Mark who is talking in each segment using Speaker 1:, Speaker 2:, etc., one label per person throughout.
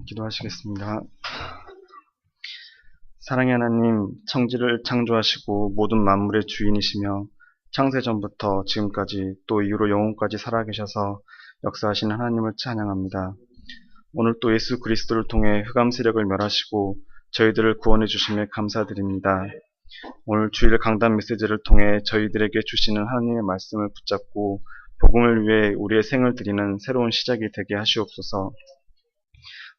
Speaker 1: 기도하시겠습니다. 사랑의 하나님, 천지를 창조하시고 모든 만물의 주인이시며 창세전부터 지금까지 또 이후로 영원까지 살아계셔서 역사하신 하나님을 찬양합니다. 오늘 또 예수 그리스도를 통해 흑암 세력을 멸하시고 저희들을 구원해 주심에 감사드립니다. 오늘 주일 강단 메시지를 통해 저희들에게 주시는 하나님의 말씀을 붙잡고 복음을 위해 우리의 생을 드리는 새로운 시작이 되게 하시옵소서.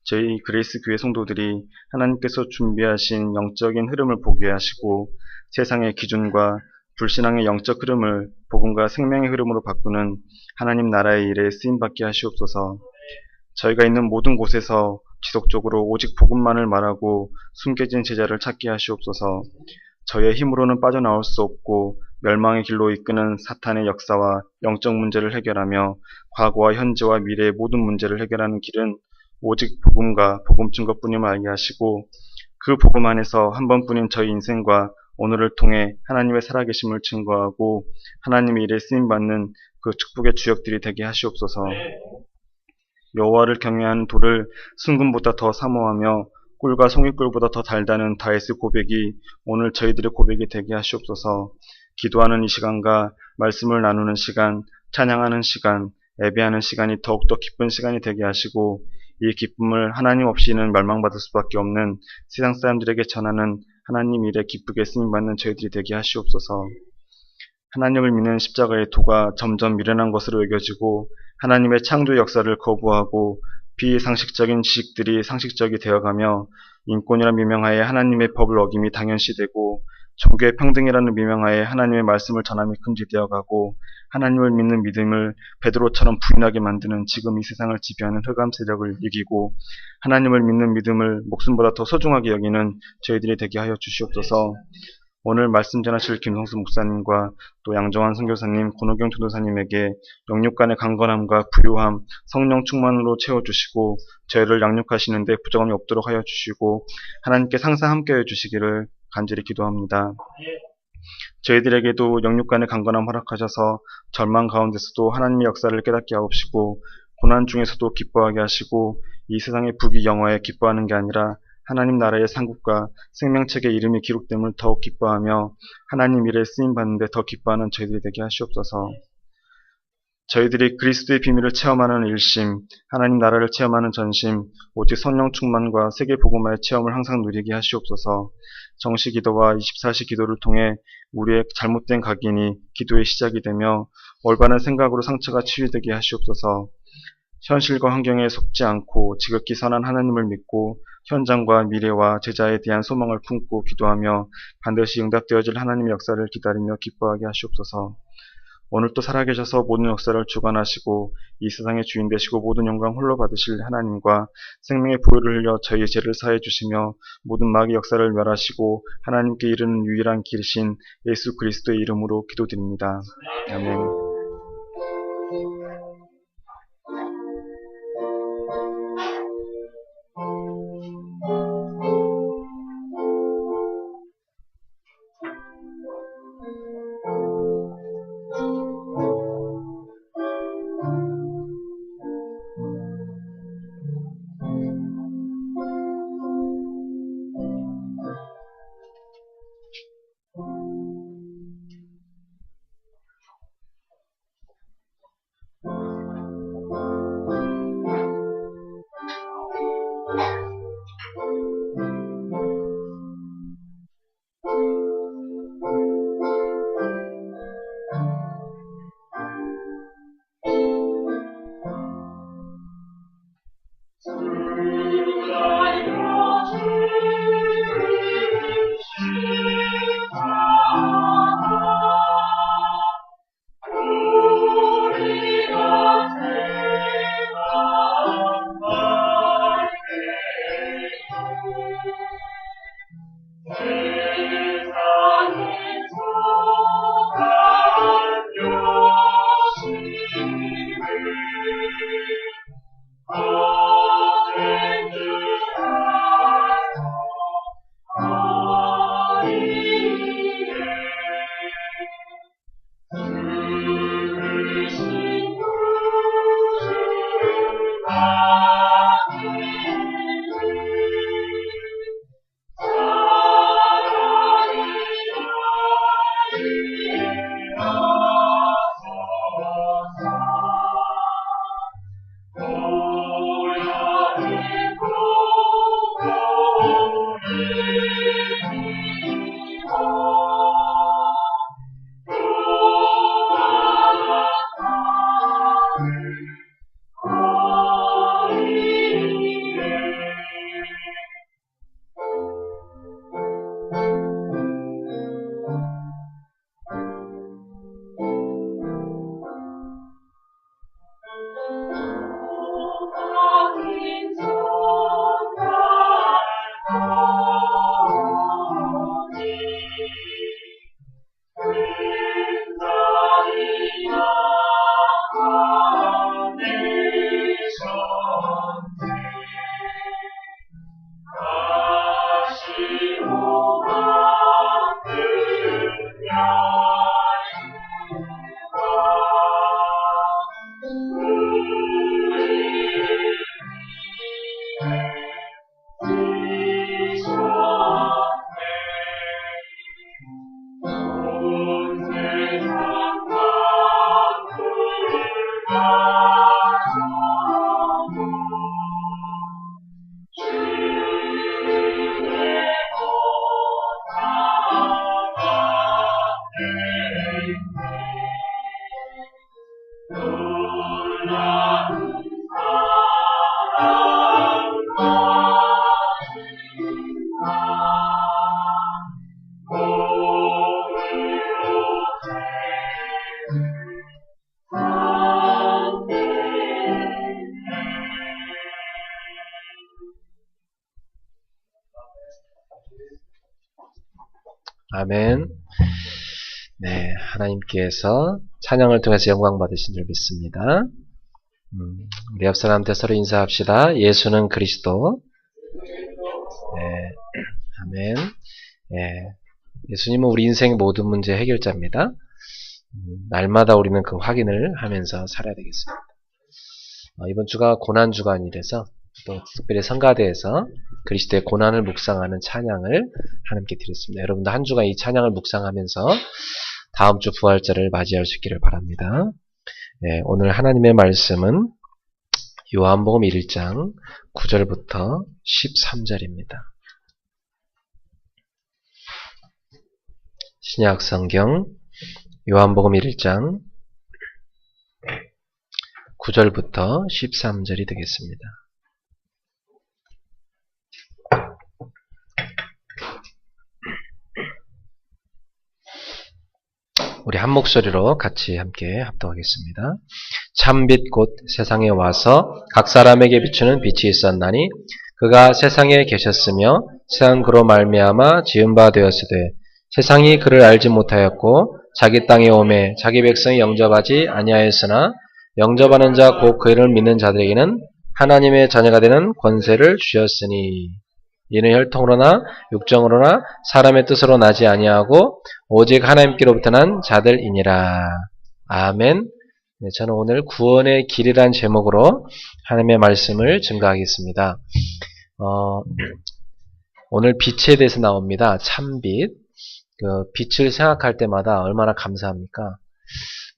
Speaker 1: 저희 그레이스 교회 성도들이 하나님께서 준비하신 영적인 흐름을 보게 하시고 세상의 기준과 불신앙의 영적 흐름을 복음과 생명의 흐름으로 바꾸는 하나님 나라의 일에 쓰임받게 하시옵소서. 저희가 있는 모든 곳에서 지속적으로 오직 복음만을 말하고 숨겨진 제자를 찾게 하시옵소서. 저희의 힘으로는 빠져나올 수 없고 멸망의 길로 이끄는 사탄의 역사와 영적 문제를 해결하며 과거와 현재와 미래의 모든 문제를 해결하는 길은 오직 복음과 복음 증거뿐임을 알게 하시고 그 복음 안에서 한 번뿐인 저희 인생과 오늘을 통해 하나님의 살아계심을 증거하고 하나님의 일에 쓰임받는 그 축복의 주역들이 되게 하시옵소서. 여호와를 경외하는 돌을 순금보다 더 사모하며 꿀과 송이꿀보다 더 달다는 다윗의 고백이 오늘 저희들의 고백이 되게 하시옵소서. 기도하는 이 시간과 말씀을 나누는 시간, 찬양하는 시간, 예배하는 시간이 더욱더 기쁜 시간이 되게 하시고 이 기쁨을 하나님 없이는 멸망받을 수밖에 없는 세상 사람들에게 전하는 하나님 일에 기쁘게 쓰임받는 저희들이 되게 하시옵소서. 하나님을 믿는 십자가의 도가 점점 미련한 것으로 여겨지고 하나님의 창조 역사를 거부하고 비상식적인 지식들이 상식적이 되어가며 인권이라는 미명하에 하나님의 법을 어김이 당연시되고 종교의 평등이라는 미명하에 하나님의 말씀을 전함이 금지되어가고 하나님을 믿는 믿음을 베드로처럼 부인하게 만드는 지금 이 세상을 지배하는 흑암 세력을 이기고 하나님을 믿는 믿음을 목숨보다 더 소중하게 여기는 저희들이 되게 하여 주시옵소서. 오늘 말씀 전하실 김성수 목사님과 또 양정환 선교사님, 권호경 전도사님에게 영육간의 강건함과 부요함, 성령 충만으로 채워주시고 저희를 양육하시는데 부족함이 없도록 하여 주시고 하나님께 항상 함께해 주시기를 간절히 기도합니다. 저희들에게도 영육간의 강건함 허락하셔서 절망 가운데서도 하나님의 역사를 깨닫게 하옵시고 고난 중에서도 기뻐하게 하시고 이 세상의 부귀 영화에 기뻐하는 게 아니라 하나님 나라의 상급과 생명책의 이름이 기록됨을 더욱 기뻐하며 하나님 일에 쓰임받는데 더 기뻐하는 저희들이 되게 하시옵소서. 저희들이 그리스도의 비밀을 체험하는 일심, 하나님 나라를 체험하는 전심, 오직 성령 충만과 세계 복음화의 체험을 항상 누리게 하시옵소서. 정시 기도와 24시 기도를 통해 우리의 잘못된 각인이 기도의 시작이 되며 올바른 생각으로 상처가 치유되게 하시옵소서. 현실과 환경에 속지 않고 지극히 선한 하나님을 믿고 현장과 미래와 제자에 대한 소망을 품고 기도하며 반드시 응답되어질 하나님의 역사를 기다리며 기뻐하게 하시옵소서. 오늘 또 살아계셔서 모든 역사를 주관하시고 이 세상의 주인 되시고 모든 영광 홀로 받으실 하나님과 생명의 보혈을 흘려 저희의 죄를 사해 주시며 모든 마귀의 역사를 멸하시고 하나님께 이르는 유일한 길이신 예수 그리스도의 이름으로 기도드립니다. 아멘.
Speaker 2: 아멘. 네, 하나님께서 찬양을 통해서 영광 받으신 줄 믿습니다. 우리 옆 사람한테 서로 인사합시다. 예수는 그리스도. 네, 아멘. 네, 예수님은 우리 인생의 모든 문제 해결자입니다. 날마다 우리는 그 확인을 하면서 살아야 되겠습니다. 이번 주가 고난 주간이라서 또 특별히 성가대에서 그리스도의 고난을 묵상하는 찬양을 하나님께 드렸습니다. 여러분도 한 주간 이 찬양을 묵상하면서 다음 주 부활절을 맞이할 수 있기를 바랍니다. 네, 오늘 하나님의 말씀은 요한복음 1장 9절부터 13절입니다. 신약 성경 요한복음 1장 9절부터 13절이 되겠습니다. 우리 한 목소리로 같이 함께 합독하겠습니다. 참빛 곧 세상에 와서 각 사람에게 비추는 빛이 있었나니 그가 세상에 계셨으며 세상 그로 말미암아 지은 바 되었으되 세상이 그를 알지 못하였고 자기 땅에 오매 자기 백성이 영접하지 아니하였으나 영접하는 자 곧 그를 믿는 자들에게는 하나님의 자녀가 되는 권세를 주셨으니 이는 혈통으로나 육정으로나 사람의 뜻으로 나지 아니하고 오직 하나님께로부터 난 자들이니라. 아멘. 네, 저는 오늘 구원의 길이란 제목으로 하나님의 말씀을 증거하겠습니다. 오늘 빛에 대해서 나옵니다. 참빛. 그 빛을 생각할 때마다 얼마나 감사합니까?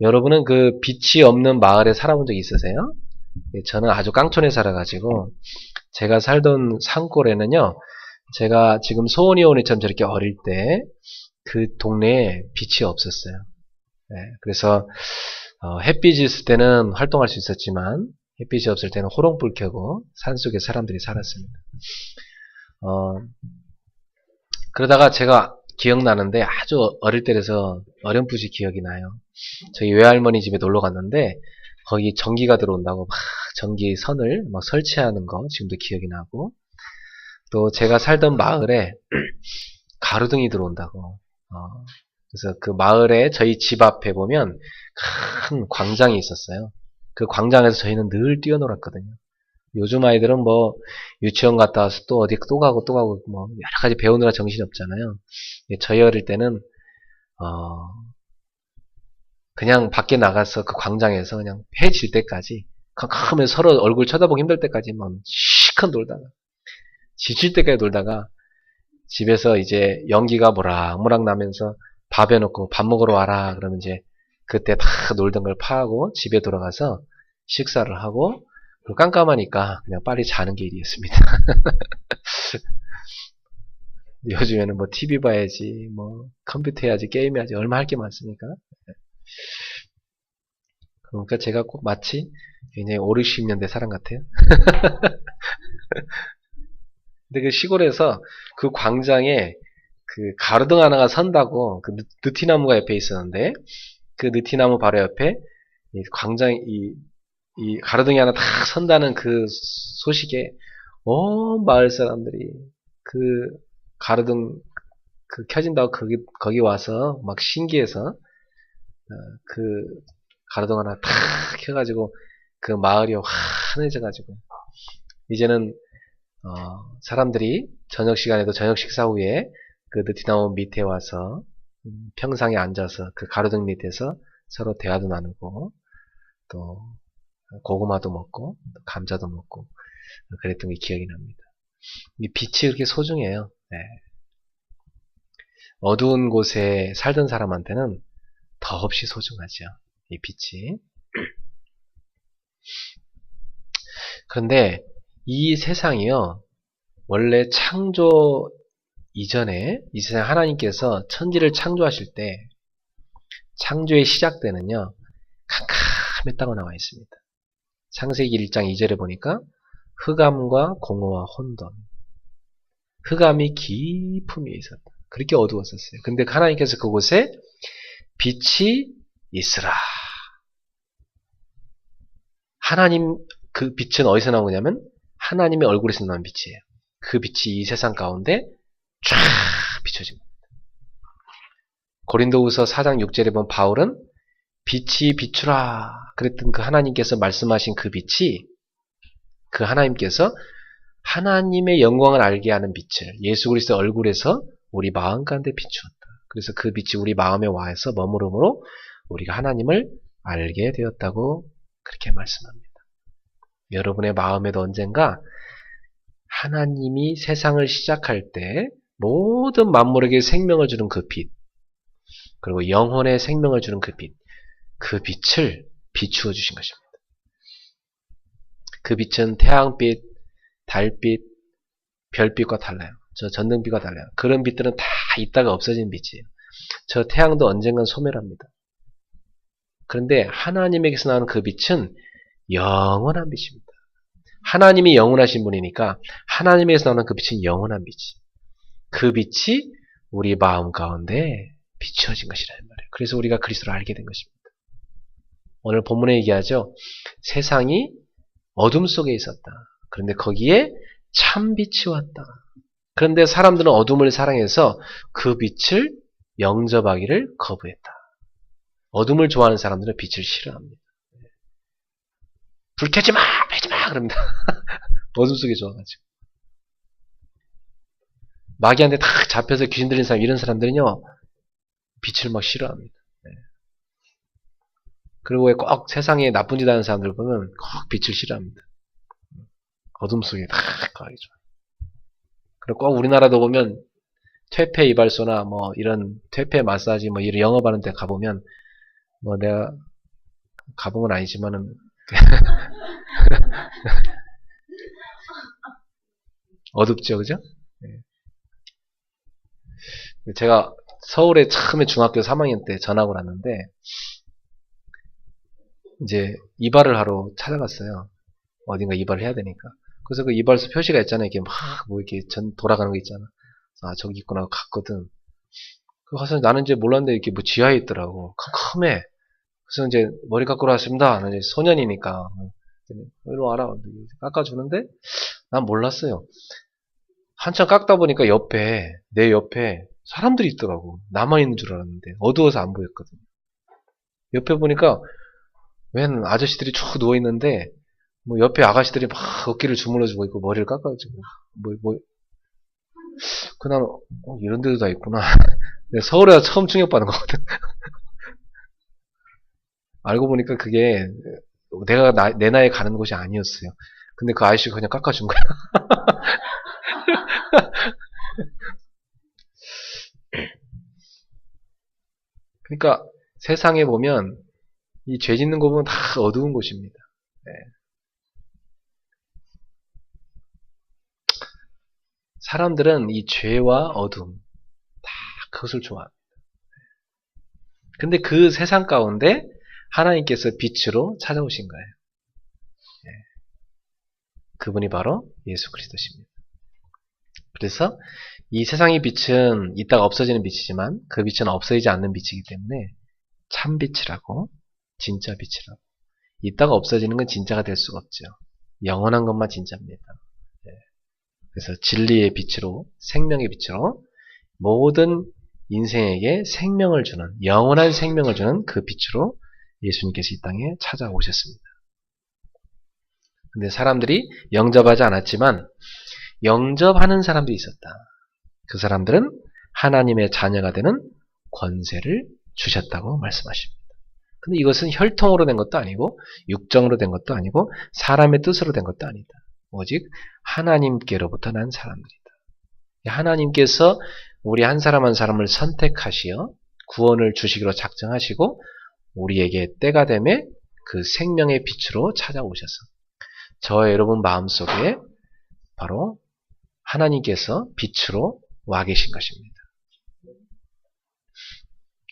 Speaker 2: 여러분은 그 빛이 없는 마을에 살아본 적 있으세요? 저는 아주 깡촌에 살아가지고 제가 살던 산골에는요, 제가 지금 소원이오니처럼 저렇게 어릴 때 그 동네에 빛이 없었어요. 네, 그래서 햇빛이 있을 때는 활동할 수 있었지만 햇빛이 없을 때는 호롱불 켜고 산속에 사람들이 살았습니다. 그러다가 제가 기억나는데 아주 어릴 때라서 어렴풋이 기억이 나요. 저희 외할머니 집에 놀러 갔는데 거기 전기가 들어온다고 막 전기선을 막 설치하는 거 지금도 기억이 나고, 또 제가 살던 마을에 가로등이 들어온다고. 그래서 그 마을에 저희 집 앞에 보면 큰 광장이 있었어요. 그 광장에서 저희는 늘 뛰어놀았거든요. 요즘 아이들은 뭐 유치원 갔다 와서 또 어디 또 가고 뭐 여러 가지 배우느라 정신이 없잖아요. 저희 어릴 때는 그냥 밖에 나가서 그 광장에서 그냥 해 질 때까지 캄캄하면 서로 얼굴 쳐다보기 힘들 때까지 막 실컷 놀다가 지칠 때까지 놀다가 집에서 이제 연기가 모락모락 나면서 밥 해놓고 밥 먹으러 와라 그러면 이제 그때 다 놀던 걸 파하고 집에 돌아가서 식사를 하고, 그리고 깜깜하니까 그냥 빨리 자는 게 일이었습니다. 요즘에는 뭐 TV 봐야지, 뭐 컴퓨터 해야지, 게임 해야지, 얼마 할 게 많습니까? 그러니까 제가 꼭 마치 굉장히 5, 60년대 사람 같아요. 근데 그 시골에서 그 광장에 그 가로등 하나가 선다고 그 느티나무가 옆에 있었는데, 그 느티나무 바로 옆에 이 광장 이 가로등이 하나 딱 선다는 그 소식에 온 마을 사람들이 그 가로등 그 켜진다고 거기 와서 막 신기해서 그 가로등 하나 탁 켜가지고 그 마을이 환해져가지고 이제는 사람들이 저녁 시간에도 저녁 식사 후에 그 느티나무 밑에 와서 평상에 앉아서 그 가로등 밑에서 서로 대화도 나누고 또 고구마도 먹고 감자도 먹고 그랬던 게 기억이 납니다. 이 빛이 그렇게 소중해요. 네. 어두운 곳에 살던 사람한테는 더없이 소중하죠. 이 빛이. 그런데 이 세상이요, 원래 창조 이전에 이 세상 하나님께서 천지를 창조하실 때 창조의 시작 때는요 캄캄했다고 나와 있습니다. 창세기 1장 2절에 보니까 흑암과 공허와 혼돈, 흑암이 깊은 위에 있었다. 그렇게 어두웠었어요. 근데 하나님께서 그곳에 빛이 있으라. 하나님 그 빛은 어디서 나오냐면 하나님의 얼굴에서 나온 빛이에요. 그 빛이 이 세상 가운데 쫙 비춰진 겁니다. 고린도후서 4장 6절에 보면 바울은 빛이 비추라 그랬던 그 하나님께서 말씀하신 그 빛이 그 하나님께서 하나님의 영광을 알게 하는 빛을 예수 그리스도 얼굴에서 우리 마음 가운데 비추었다. 그래서 그 빛이 우리 마음에 와서 머무름으로 우리가 하나님을 알게 되었다고 그렇게 말씀합니다. 여러분의 마음에도 언젠가 하나님이 세상을 시작할 때 모든 만물에게 생명을 주는 그 빛, 그리고 영혼의 생명을 주는 그 빛, 그 빛을 비추어 주신 것입니다. 그 빛은 태양빛, 달빛, 별빛과 달라요. 저 전등빛과 달라요. 그런 빛들은 다 있다가 없어진 빛이에요. 저 태양도 언젠간 소멸합니다. 그런데 하나님에게서 나오는 그 빛은 영원한 빛입니다. 하나님이 영원하신 분이니까 하나님에게서 나오는 그 빛은 영원한 빛이. 그 빛이 우리 마음 가운데 비추어진 것이라는 말이에요. 그래서 우리가 그리스도를 알게 된 것입니다. 오늘 본문에 얘기하죠. 세상이 어둠 속에 있었다. 그런데 거기에 참 빛이 왔다. 그런데 사람들은 어둠을 사랑해서 그 빛을 영접하기를 거부했다. 어둠을 좋아하는 사람들은 빛을 싫어합니다. 불 켜지 마! 켜지 마! 그럽니다. 어둠 속에 좋아가지고. 마귀한테 탁 잡혀서 귀신 들린 사람, 이런 사람들은요, 빛을 막 싫어합니다. 그리고 왜 꼭 세상에 나쁜 짓 하는 사람들 보면 꼭 빛을 싫어합니다. 어둠 속에 탁 가기 좋아요. 그리고 꼭 우리나라도 보면 퇴폐 이발소나 뭐 이런 퇴폐 마사지 뭐 이런 영업하는 데 가보면 뭐 내가 가본 건 아니지만은 어둡죠, 그죠? 제가 서울에 처음에 중학교 3학년 때 전학을 왔는데 이제 이발을 하러 찾아갔어요. 어딘가 이발을 해야 되니까. 그래서 그 이발소 표시가 있잖아요. 이렇게 막 뭐 이렇게 돌아가는 거 있잖아. 아, 저기 있구나 하고 갔거든. 그 가서 나는 이제 몰랐는데 이렇게 뭐 지하에 있더라고. 컴컴해. 그래서 이제 머리 깎으러 왔습니다. 나는 이제 소년이니까. 이리 와라. 깎아주는데 난 몰랐어요. 한참 깎다 보니까 내 옆에 사람들이 있더라고. 나만 있는 줄 알았는데 어두워서 안 보였거든. 옆에 보니까 웬 아저씨들이 쭉 누워있는데 뭐 옆에 아가씨들이 막 어깨를 주물러주고 있고 머리를 깎아주고 그날 이런 데도 다 있구나. 내가 서울에서 처음 충격받은 거거든. 알고 보니까 그게 내가 내 나이에 가는 곳이 아니었어요. 근데 그 아저씨가 그냥 깎아준 거야. 그러니까 세상에 보면 이 죄 짓는 거 보면 다 어두운 곳입니다. 네. 사람들은 이 죄와 어둠 다 그것을 좋아합니다. 근데 그 세상 가운데 하나님께서 빛으로 찾아오신 거예요. 네. 그분이 바로 예수 그리스도십니다. 그래서 이 세상의 빛은 이따가 없어지는 빛이지만 그 빛은 없어지지 않는 빛이기 때문에 참 빛이라고, 진짜 빛이라고. 이따가 없어지는 건 진짜가 될 수가 없죠. 영원한 것만 진짜입니다. 네. 그래서 진리의 빛으로, 생명의 빛으로 모든 인생에게 생명을 주는, 영원한 생명을 주는 그 빛으로 예수님께서 이 땅에 찾아오셨습니다. 근데 사람들이 영접하지 않았지만 영접하는 사람들이 있었다. 그 사람들은 하나님의 자녀가 되는 권세를 주셨다고 말씀하십니다. 근데 이것은 혈통으로 된 것도 아니고 육정으로 된 것도 아니고 사람의 뜻으로 된 것도 아니다. 오직 하나님께로부터 난 사람들이다. 하나님께서 우리 한 사람 한 사람을 선택하시어 구원을 주시기로 작정하시고 우리에게 때가 되매 그 생명의 빛으로 찾아오셔서 저와 여러분 마음속에 바로 하나님께서 빛으로 와 계신 것입니다.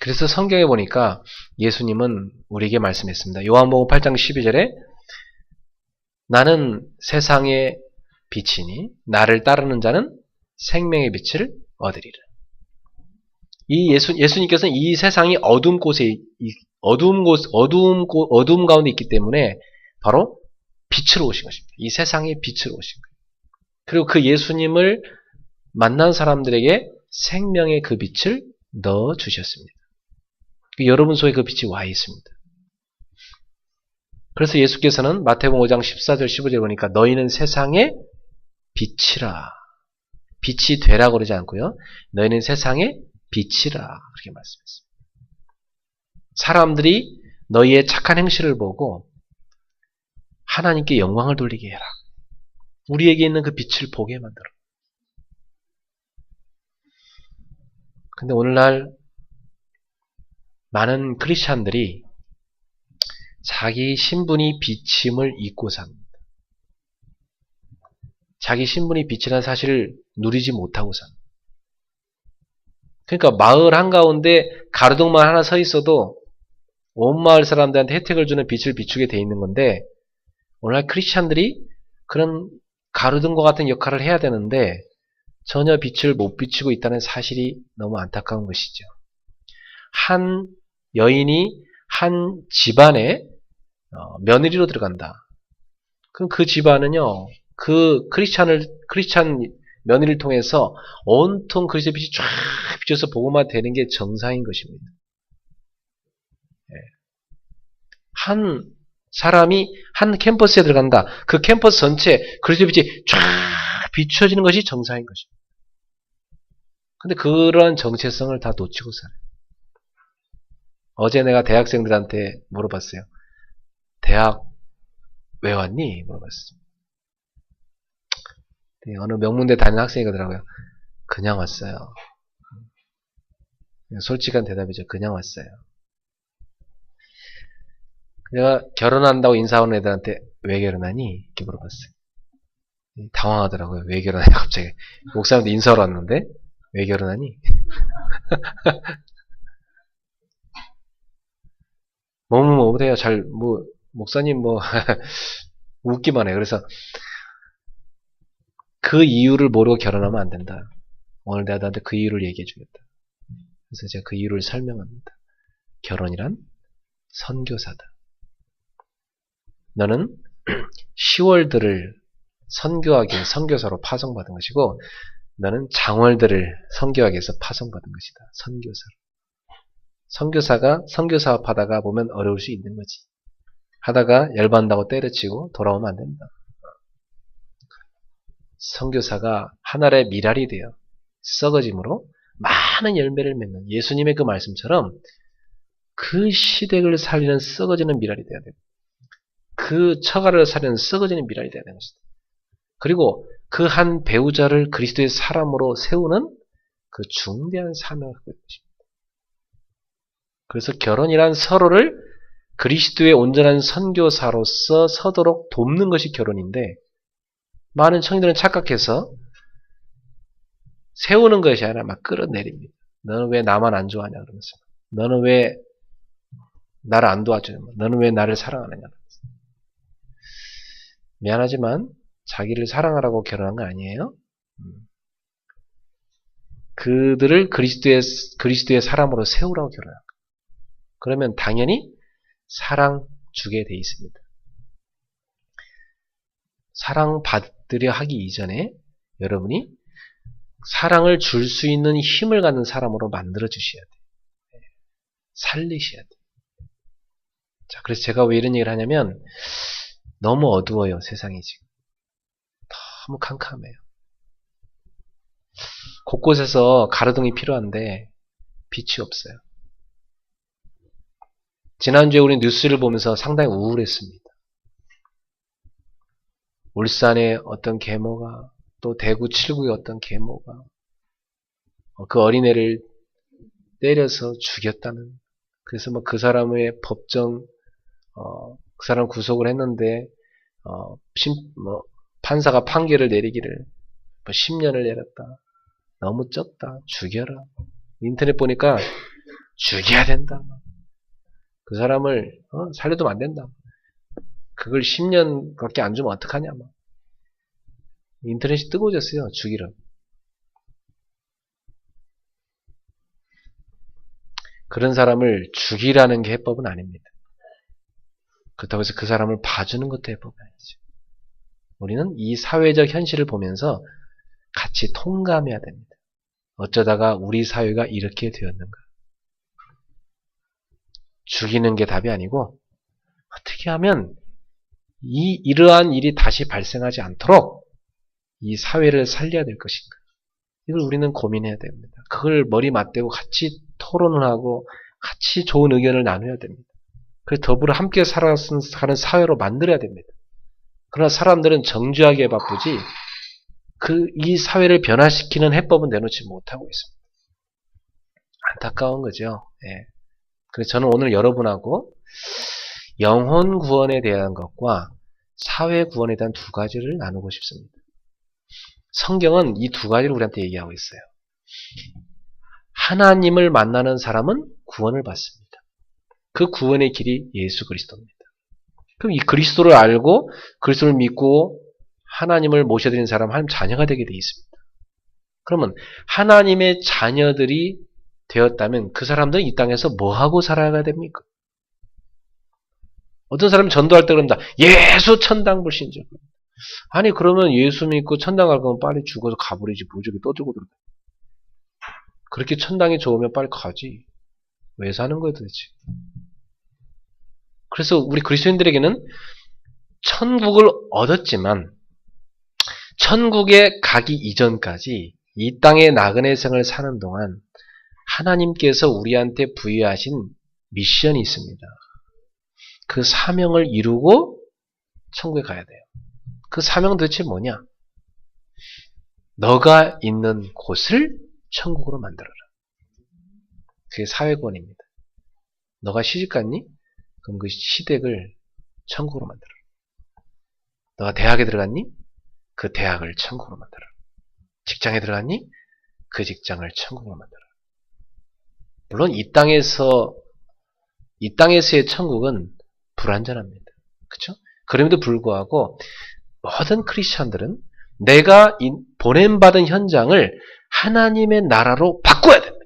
Speaker 2: 그래서 성경에 보니까 예수님은 우리에게 말씀했습니다. 요한복음 8장 12절에 나는 세상의 빛이니 나를 따르는 자는 생명의 빛을 얻으리라. 이 예수님께서는 이 세상이 어둠 가운데 있기 때문에 바로 빛으로 오신 것입니다. 이 세상의 빛으로 오신 거예요. 그리고 그 예수님을 만난 사람들에게 생명의 그 빛을 넣어주셨습니다. 여러분 속에 그 빛이 와 있습니다. 그래서 예수께서는 마태복음 5장 14절 15절 보니까 너희는 세상의 빛이라. 빛이 되라고 그러지 않고요. 너희는 세상의 빛이라 그렇게 말씀했습니다. 사람들이 너희의 착한 행실을 보고 하나님께 영광을 돌리게 해라. 우리에게 있는 그 빛을 보게 만들어. 근데 오늘날 많은 크리스찬들이 자기 신분이 빛임을 잊고 삽니다. 자기 신분이 빛이라는 사실을 누리지 못하고 삽니다. 그러니까 마을 한가운데 가로등만 하나 서 있어도 온 마을 사람들한테 혜택을 주는 빛을 비추게 돼 있는 건데 오늘날 크리스찬들이 그런 가로등과 같은 역할을 해야 되는데 전혀 빛을 못 비추고 있다는 사실이 너무 안타까운 것이죠. 한 여인이 한 집안에 며느리로 들어간다. 그럼 그 집안은요, 그 크리스찬 며느리를 통해서 온통 그리스도의 빛이 쫙 비춰서 보고만 되는 게 정상인 것입니다. 한 사람이 한 캠퍼스에 들어간다. 그 캠퍼스 전체 그리스도의 빛이 쫙 비춰지는 것이 정상인 것입니다. 근데 그런 정체성을 다 놓치고 살아요. 어제 내가 대학생들한테 물어봤어요. 대학 왜 왔니? 물어봤어요. 어느 명문대 다니는 학생이더라고요. 그냥 왔어요. 솔직한 대답이죠. 그냥 왔어요. 내가 결혼한다고 인사하는 애들한테 왜 결혼하니? 이렇게 물어봤어요. 당황하더라고요. 왜 결혼하냐 갑자기. 목사님도 인사하러 왔는데 왜 결혼하니? 못해요. 목사님 웃기만 해요. 그래서 그 이유를 모르고 결혼하면 안 된다. 오늘 내가 너한테 그 이유를 얘기해 주겠다. 그래서 제가 그 이유를 설명합니다. 결혼이란 선교사다. 너는 10월들을 선교하기 위해 선교사로 파송받은 것이고 너는 장월들을 선교하기 위해서 파송받은 것이다. 선교사로. 선교사가 선교사업하다가 보면 어려울 수 있는 거지. 하다가 열받는다고 때려치고 돌아오면 안 된다. 선교사가 하늘의 미랄이 되어 썩어짐으로 많은 열매를 맺는 예수님의 그 말씀처럼 그 시댁을 살리는 썩어지는 미랄이 되어야 돼요. 그 처가를 살리는 썩어지는 미랄이 되어야 되는 것이다. 그리고 그 한 배우자를 그리스도의 사람으로 세우는 그 중대한 사명을 하고 있는 것입니다. 그래서 결혼이란 서로를 그리스도의 온전한 선교사로서 서도록 돕는 것이 결혼인데 많은 청년들은 착각해서 세우는 것이 아니라 막 끌어내립니다. 너는 왜 나만 안 좋아하냐 그러면서 너는 왜 나를 안 도와주냐 너는 왜 나를 사랑하느냐 그러면서. 미안하지만 자기를 사랑하라고 결혼한 거 아니에요? 그들을 그리스도의 사람으로 세우라고 결혼한 거예요. 그러면 당연히 사랑 주게 돼 있습니다. 사랑 받으려 하기 이전에 여러분이 사랑을 줄 수 있는 힘을 갖는 사람으로 만들어 주셔야 돼요. 살리셔야 돼요. 자, 그래서 제가 왜 이런 얘기를 하냐면 너무 어두워요, 세상이 지금. 너무 캄캄해요. 곳곳에서 가로등이 필요한데 빛이 없어요. 지난주에 우리 뉴스를 보면서 상당히 우울했습니다. 울산의 어떤 계모가 또 대구 7구의 어떤 계모가 그 어린애를 때려서 죽였다는 그래서 그 사람의 법정 그 사람 구속을 했는데 판사가 판결을 내리기를 10년을 내렸다. 너무 적다. 죽여라. 인터넷 보니까 죽여야 된다. 그 사람을 살려두면 안 된다. 그걸 10년밖에 안 주면 어떡하냐. 인터넷이 뜨거워졌어요. 죽이라. 그런 사람을 죽이라는 게 해법은 아닙니다. 그렇다고 해서 그 사람을 봐주는 것도 해법은 아니죠. 우리는 이 사회적 현실을 보면서 같이 통감해야 됩니다. 어쩌다가 우리 사회가 이렇게 되었는가? 죽이는 게 답이 아니고 어떻게 하면 이러한 일이 다시 발생하지 않도록 이 사회를 살려야 될 것인가? 이걸 우리는 고민해야 됩니다. 그걸 머리 맞대고 같이 토론을 하고 같이 좋은 의견을 나눠야 됩니다. 그래서 더불어 함께 살아가는 사회로 만들어야 됩니다. 그러나 사람들은 정죄하기에 바쁘지 이 사회를 변화시키는 해법은 내놓지 못하고 있습니다. 안타까운 거죠. 예. 그래서 저는 오늘 여러분하고 영혼 구원에 대한 것과 사회 구원에 대한 두 가지를 나누고 싶습니다. 성경은 이 두 가지를 우리한테 얘기하고 있어요. 하나님을 만나는 사람은 구원을 받습니다. 그 구원의 길이 예수 그리스도입니다. 그럼 이 그리스도를 알고 그리스도를 믿고 하나님을 모셔드리는 사람, 하나님 자녀가 되게 되어 있습니다. 그러면 하나님의 자녀들이 되었다면 그 사람들은 이 땅에서 뭐하고 살아가야 됩니까? 어떤 사람이 전도할 때 그럽니다. 예수 천당 불신자. 아니 그러면 예수 믿고 천당 갈 거면 빨리 죽어서 가버리지 무적이 떠들고 들어. 그렇게 천당이 좋으면 빨리 가지. 왜 사는 거야 도대체? 그래서 우리 그리스도인들에게는 천국을 얻었지만 천국에 가기 이전까지 이 땅의 나그네 생을 사는 동안 하나님께서 우리한테 부여하신 미션이 있습니다. 그 사명을 이루고 천국에 가야 돼요. 그 사명은 도대체 뭐냐? 너가 있는 곳을 천국으로 만들어라. 그게 사회구원입니다. 너가 시집갔니? 그럼 그 시댁을 천국으로 만들어라. 너가 대학에 들어갔니? 그 대학을 천국으로 만들어라. 직장에 들어갔니? 그 직장을 천국으로 만들어라. 물론 이 땅에서의 천국은 불완전합니다. 그렇죠? 그럼에도 불구하고 모든 크리스천들은 내가 보냄받은 현장을 하나님의 나라로 바꿔야 됩니다.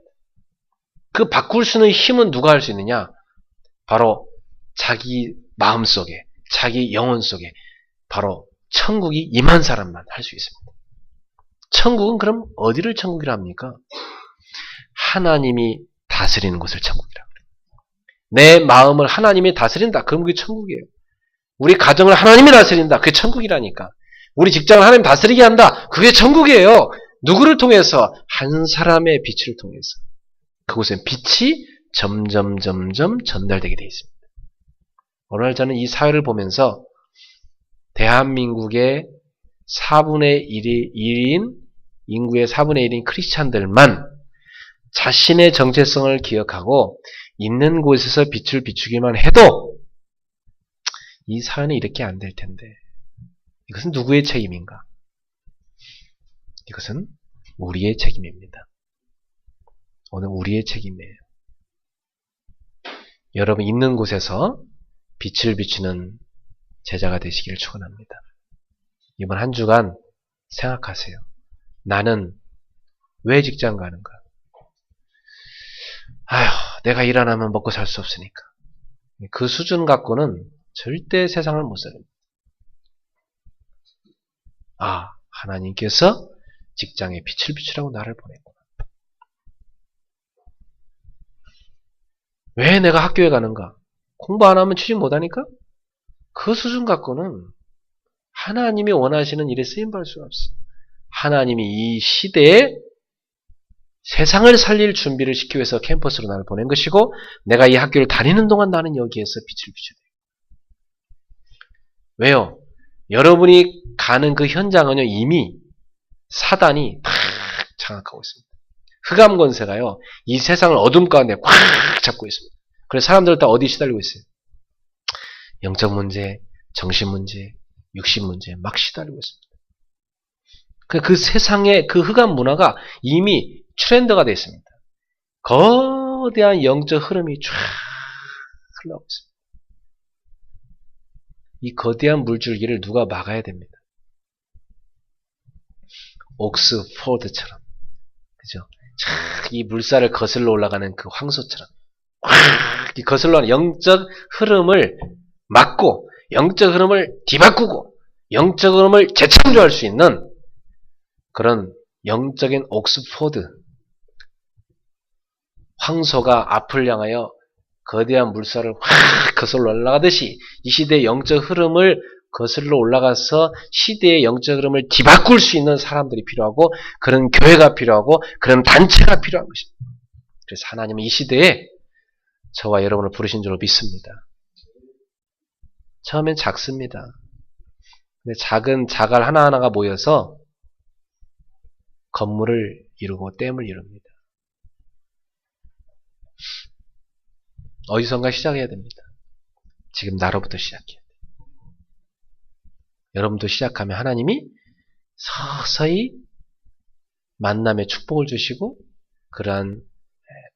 Speaker 2: 그 바꿀 수 있는 힘은 누가 할 수 있느냐? 바로 자기 마음속에, 자기 영혼 속에 바로 천국이 임한 사람만 할 수 있습니다. 천국은 그럼 어디를 천국이라 합니까? 하나님이 다스리는 곳을 천국이라 합니다. 내 마음을 하나님이 다스린다. 그럼 그게 천국이에요. 우리 가정을 하나님이 다스린다. 그게 천국이라니까. 우리 직장을 하나님 다스리게 한다. 그게 천국이에요. 누구를 통해서? 한 사람의 빛을 통해서. 그곳엔 빛이 점점 전달되게 되어 있습니다. 오늘 저는 이 사회를 보면서 대한민국의 4분의 1인 인구의 4분의 1인 크리스찬들만 자신의 정체성을 기억하고 있는 곳에서 빛을 비추기만 해도 이 사회는 이렇게 안 될 텐데 이것은 누구의 책임인가? 이것은 우리의 책임입니다. 오늘 우리의 책임이에요. 여러분 있는 곳에서 빛을 비추는 제자가 되시기를 축원합니다. 이번 한 주간 생각하세요. 나는 왜 직장 가는가? 아휴, 내가 일 안 하면 먹고 살 수 없으니까. 그 수준 갖고는 절대 세상을 못 살립니다. 아, 하나님께서 직장에 빛을 비추라고 나를 보냈구나. 왜 내가 학교에 가는가? 공부 안 하면 취직 못 하니까? 그 수준 갖고는 하나님이 원하시는 일에 쓰임받을 수가 없어요. 하나님이 이 시대에 세상을 살릴 준비를 시키기 위해서 캠퍼스로 나를 보낸 것이고 내가 이 학교를 다니는 동안 나는 여기에서 빛을 비춰야 돼요. 왜요? 여러분이 가는 그 현장은요 이미 사단이 팍 장악하고 있습니다. 흑암 권세가요 이 세상을 어둠 가운데 꽉 잡고 있습니다. 그래서 사람들 다 어디 시달리고 있어요? 영적 문제, 정신 문제, 육신 문제 막 시달리고 있습니다. 그 세상의 그 흑암 문화가 이미 트렌드가 되어 있습니다. 거대한 영적 흐름이 쫙 흘러가고 있습니다. 이 거대한 물줄기를 누가 막아야 됩니다. 옥스포드처럼, 그죠? 이 물살을 거슬러 올라가는 그 황소처럼, 이 거슬러 가는 영적 흐름을 막고, 영적 흐름을 뒤바꾸고, 영적 흐름을 재창조할 수 있는 그런 영적인 옥스포드, 황소가 앞을 향하여 거대한 물살을 확 거슬러 올라가듯이 이 시대의 영적 흐름을 거슬러 올라가서 시대의 영적 흐름을 뒤바꿀 수 있는 사람들이 필요하고 그런 교회가 필요하고 그런 단체가 필요한 것입니다. 그래서 하나님은 이 시대에 저와 여러분을 부르신 줄로 믿습니다. 처음엔 작습니다. 근데 작은 자갈 하나하나가 모여서 건물을 이루고 댐을 이룹니다. 어디선가 시작해야 됩니다. 지금 나로부터 시작해야 돼요. 여러분도 시작하면 하나님이 서서히 만남의 축복을 주시고 그러한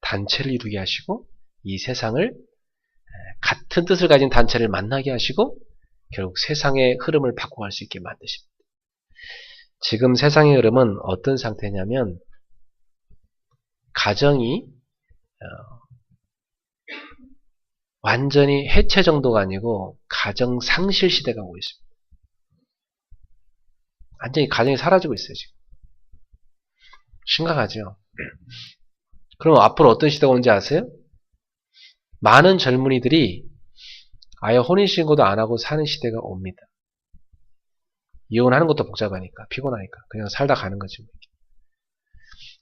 Speaker 2: 단체를 이루게 하시고 이 세상을 같은 뜻을 가진 단체를 만나게 하시고 결국 세상의 흐름을 바꿔갈 수 있게 만드십니다. 지금 세상의 흐름은 어떤 상태냐면 가정이 완전히 해체 정도가 아니고 가정 상실 시대가 오고 있습니다. 완전히 가정이 사라지고 있어요, 지금. 심각하죠. 그럼 앞으로 어떤 시대가 오는지 아세요? 많은 젊은이들이 아예 혼인신고도 안 하고 사는 시대가 옵니다. 이혼하는 것도 복잡하니까, 피곤하니까 그냥 살다 가는 거죠.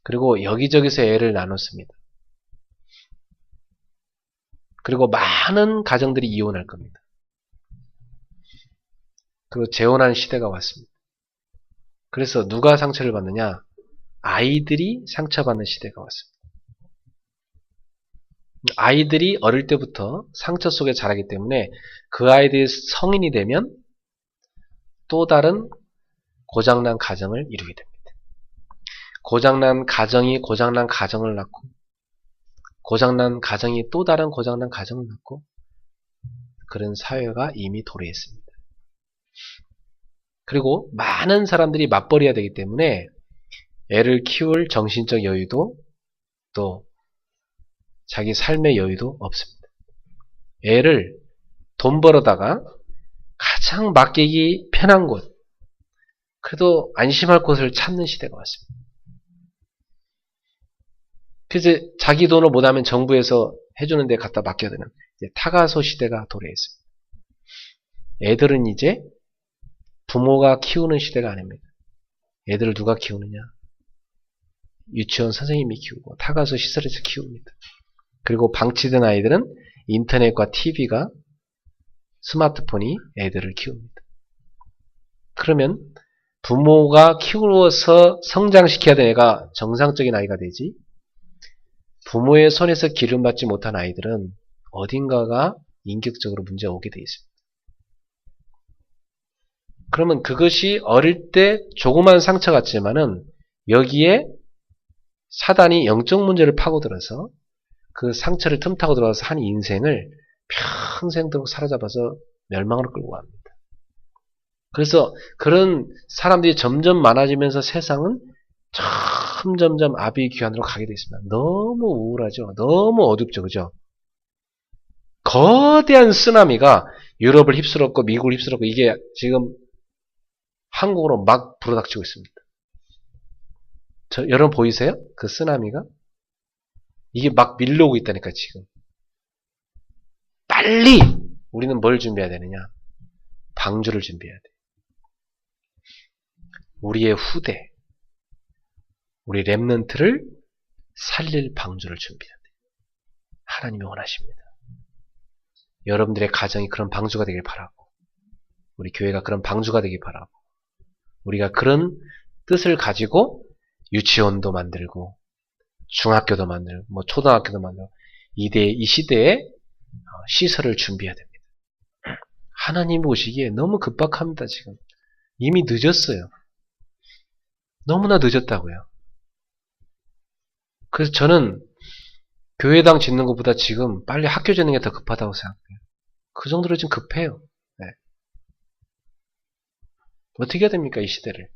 Speaker 2: 그리고 여기저기서 애를 나눴습니다. 그리고 많은 가정들이 이혼할 겁니다. 그리고 재혼하는 시대가 왔습니다. 그래서 누가 상처를 받느냐? 아이들이 상처받는 시대가 왔습니다. 아이들이 어릴 때부터 상처 속에 자라기 때문에 그 아이들이 성인이 되면 또 다른 고장난 가정을 이루게 됩니다. 고장난 가정이 고장난 가정을 낳고 고장난 가정이 또 다른 고장난 가정을 낳고 그런 사회가 이미 도래했습니다. 그리고 많은 사람들이 맞벌이해야 되기 때문에 애를 키울 정신적 여유도 또 자기 삶의 여유도 없습니다. 애를 돈 벌어다가 가장 맡기기 편한 곳, 그래도 안심할 곳을 찾는 시대가 왔습니다. 그래서 자기 돈을 못하면 정부에서 해주는 데 갖다 맡겨야 되는 타가소 시대가 도래했습니다. 애들은 이제 부모가 키우는 시대가 아닙니다. 애들을 누가 키우느냐? 유치원 선생님이 키우고 타가소 시설에서 키웁니다. 그리고 방치된 아이들은 인터넷과 TV가 스마트폰이 애들을 키웁니다. 그러면 부모가 키워서 성장시켜야 되는 애가 정상적인 아이가 되지 부모의 손에서 기름받지 못한 아이들은 어딘가가 인격적으로 문제가 오게 되어 있습니다. 그러면 그것이 어릴 때 조그만 상처 같지만은 여기에 사단이 영적 문제를 파고들어서 그 상처를 틈타고 들어가서 한 인생을 평생도록 사로잡아서 멸망으로 끌고 갑니다. 그래서 그런 사람들이 점점 많아지면서 세상은 점점 아비규환으로 가게 되어 있습니다. 너무 우울하죠. 너무 어둡죠. 그죠? 거대한 쓰나미가 유럽을 휩쓸었고 미국을 휩쓸었고 이게 지금 한국으로 막 불어닥치고 있습니다. 여러분 보이세요? 그 쓰나미가? 이게 막 밀려오고 있다니까 지금. 빨리 우리는 뭘 준비해야 되느냐? 방주를 준비해야 돼. 우리의 후대, 우리 렘넌트를 살릴 방주를 준비해야 돼. 하나님이 원하십니다. 여러분들의 가정이 그런 방주가 되길 바라고 우리 교회가 그런 방주가 되길 바라고 우리가 그런 뜻을 가지고 유치원도 만들고 중학교도 만들고 뭐 초등학교도 만들고 이 시대에 시설을 준비해야 됩니다. 하나님이 오시기에 너무 급박합니다. 지금 이미 늦었어요. 너무나 늦었다고요. 그래서 저는 교회당 짓는 것보다 지금 빨리 학교 짓는 게 더 급하다고 생각해요. 그 정도로 지금 급해요. 네. 어떻게 해야 됩니까? 이 시대를.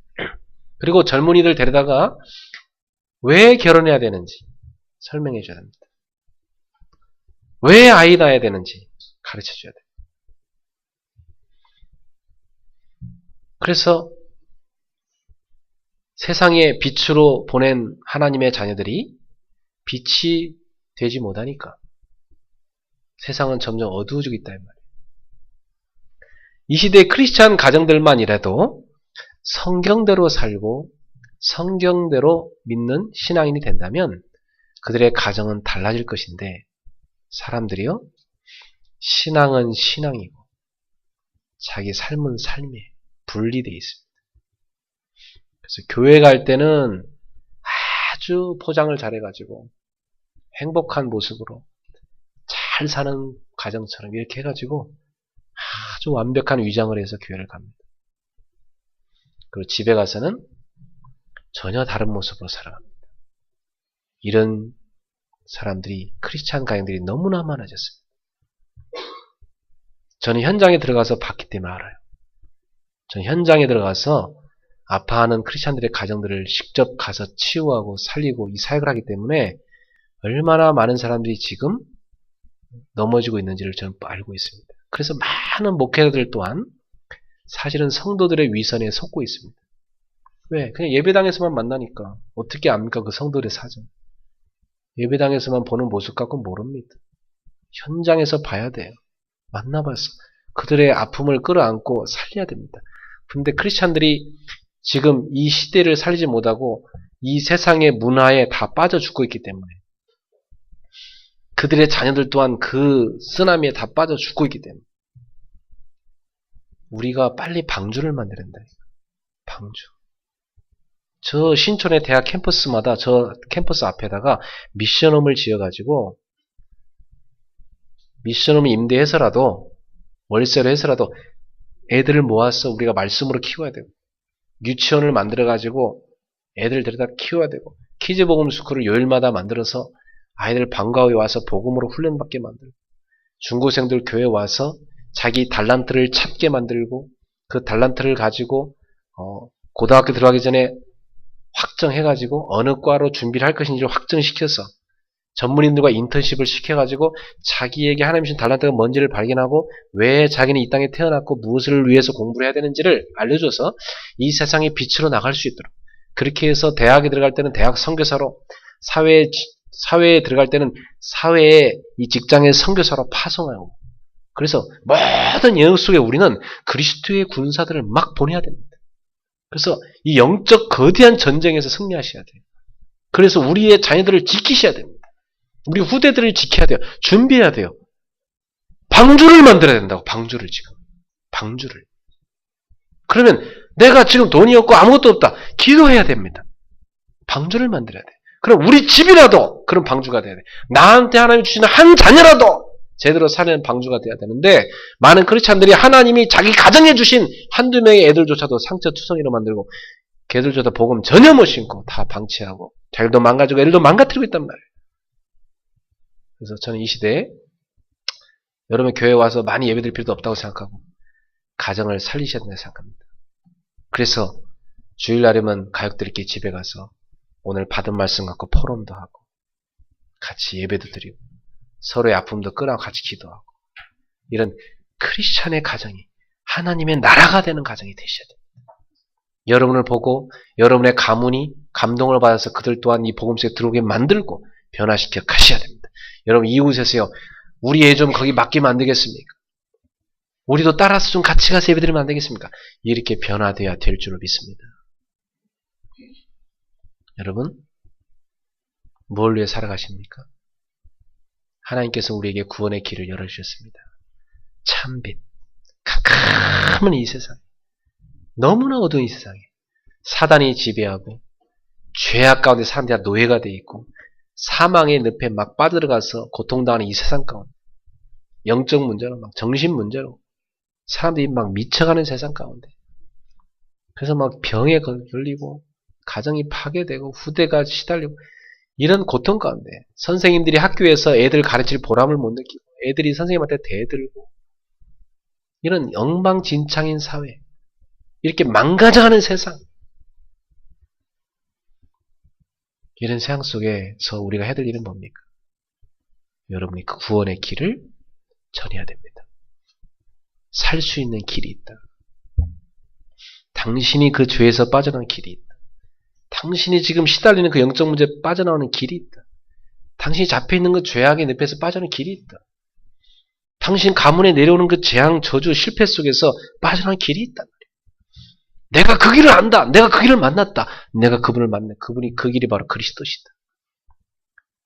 Speaker 2: 그리고 젊은이들 데려다가 왜 결혼해야 되는지 설명해 줘야 됩니다. 왜 아이 낳아야 되는지 가르쳐 줘야 돼요. 그래서 세상에 빛으로 보낸 하나님의 자녀들이 빛이 되지 못하니까 세상은 점점 어두워지고 있다 이 말이에요. 이 시대의 크리스찬 가정들만이라도 성경대로 살고 성경대로 믿는 신앙인이 된다면 그들의 가정은 달라질 것인데 사람들이요, 신앙은 신앙이고 자기 삶은 삶이에요. 분리되어 있습니다. 그래서 교회 갈 때는 아주 포장을 잘해가지고 행복한 모습으로 잘 사는 가정처럼 이렇게 해가지고 아주 완벽한 위장을 해서 교회를 갑니다. 그리고 집에 가서는 전혀 다른 모습으로 살아갑니다. 이런 사람들이 크리스찬 가정들이 너무나 많아졌습니다. 저는 현장에 들어가서 봤기 때문에 알아요. 저는 현장에 들어가서 아파하는 크리스찬들의 가정들을 직접 가서 치유하고 살리고 이 사역을 하기 때문에 얼마나 많은 사람들이 지금 넘어지고 있는지를 저는 알고 있습니다. 그래서 많은 목회자들 또한 사실은 성도들의 위선에 속고 있습니다. 왜? 그냥 예배당에서만 만나니까 어떻게 압니까? 그 성도들의 사정. 예배당에서만 보는 모습 갖고 모릅니다. 현장에서 봐야 돼요. 만나봐서 그들의 아픔을 끌어안고 살려야 됩니다. 근데 크리스찬들이 지금 이 시대를 살리지 못하고 이 세상의 문화에 다 빠져 죽고 있기 때문에 그들의 자녀들 또한 그 쓰나미에 다 빠져 죽고 있기 때문에 우리가 빨리 방주를 만들어야 된다. 방주. 저 신촌의 대학 캠퍼스마다 저 캠퍼스 앞에다가 미션홈을 지어가지고 미션홈을 임대해서라도 월세로 해서라도 애들을 모아서 우리가 말씀으로 키워야 되고 유치원을 만들어가지고 애들 데려다 키워야 되고 키즈복음 스쿨을 요일마다 만들어서 아이들 방과후에 와서 복음으로 훈련받게 만들고 중고생들 교회 와서 자기 달란트를 찾게 만들고 그 달란트를 가지고 고등학교 들어가기 전에 확정해가지고 어느 과로 준비를 할 것인지를 확정시켜서 전문인들과 인턴십을 시켜가지고 자기에게 하나님 주신 달란트가 뭔지를 발견하고 왜 자기는 이 땅에 태어났고 무엇을 위해서 공부를 해야 되는지를 알려줘서 이 세상의 빛으로 나갈 수 있도록 그렇게 해서 대학에 들어갈 때는 대학 선교사로 사회에 들어갈 때는 사회의 이 직장의 선교사로 파송하고 그래서 모든 영역 속에 우리는 그리스도의 군사들을 막 보내야 됩니다. 그래서 이 영적 거대한 전쟁에서 승리하셔야 돼요. 그래서 우리의 자녀들을 지키셔야 됩니다. 우리 후대들을 지켜야 돼요. 준비해야 돼요. 방주를 만들어야 된다고. 방주를 지금. 방주를. 그러면 내가 지금 돈이 없고 아무것도 없다. 기도해야 됩니다. 방주를 만들어야 돼. 그럼 우리 집이라도 그런 방주가 돼야 돼. 나한테 하나님 주시는 한 자녀라도 제대로 사는 방주가 돼야 되는데 많은 크리스찬들이 하나님이 자기 가정에 주신 한두 명의 애들조차도 상처투성이로 만들고 걔들조차 복음 전혀 못 신고 다 방치하고 자기도 망가지고 애들도 망가뜨리고 있단 말이에요. 그래서 저는 이 시대에 여러분 교회에 와서 많이 예배드릴 필요도 없다고 생각하고 가정을 살리셔야 된다고 생각합니다. 그래서 주일날이면 가족들끼리 집에 가서 오늘 받은 말씀 갖고 포럼도 하고 같이 예배도 드리고 서로의 아픔도 끌어안고 같이 기도하고 이런 크리스찬의 가정이 하나님의 나라가 되는 가정이 되셔야 됩니다. 여러분을 보고 여러분의 가문이 감동을 받아서 그들 또한 이 복음서에 들어오게 만들고 변화시켜 가셔야 됩니다. 여러분 이웃에서요. 우리 애 좀 거기 맡기면 안 되겠습니까? 우리도 따라서 좀 같이 가서 예배드리면 안 되겠습니까? 이렇게 변화되어야 될 줄을 믿습니다. 여러분 뭘 위해 살아가십니까? 하나님께서 우리에게 구원의 길을 열어주셨습니다. 참빛, 캄캄한 이 세상, 너무나 어두운 이 세상에 사단이 지배하고 죄악 가운데 사람들이 노예가 되어 있고 사망의 늪에 막 빠져들어가서 고통당하는 이 세상 가운데 영적 문제로 막 정신 문제로 사람들이 막 미쳐가는 세상 가운데 그래서 막 병에 걸리고 가정이 파괴되고 후대가 시달리고 이런 고통 가운데 선생님들이 학교에서 애들 가르칠 보람을 못 느끼고 애들이 선생님한테 대들고 이런 엉망진창인 사회 이렇게 망가져가는 세상 이런 세상 속에서 우리가 해야 될 일은 뭡니까? 여러분이 그 구원의 길을 전해야 됩니다. 살 수 있는 길이 있다. 당신이 그 죄에서 빠져나온 길이 있다. 당신이 지금 시달리는 그 영적 문제에 빠져나오는 길이 있다. 당신이 잡혀있는 그 죄악의 늪에서 빠져나오는 길이 있다. 당신 가문에 내려오는 그 재앙, 저주, 실패 속에서 빠져나오는 길이 있다. 내가 그 길을 안다. 내가 그 길을 만났다. 내가 그분을 만났다. 그분이 그 길이 바로 그리스도시다.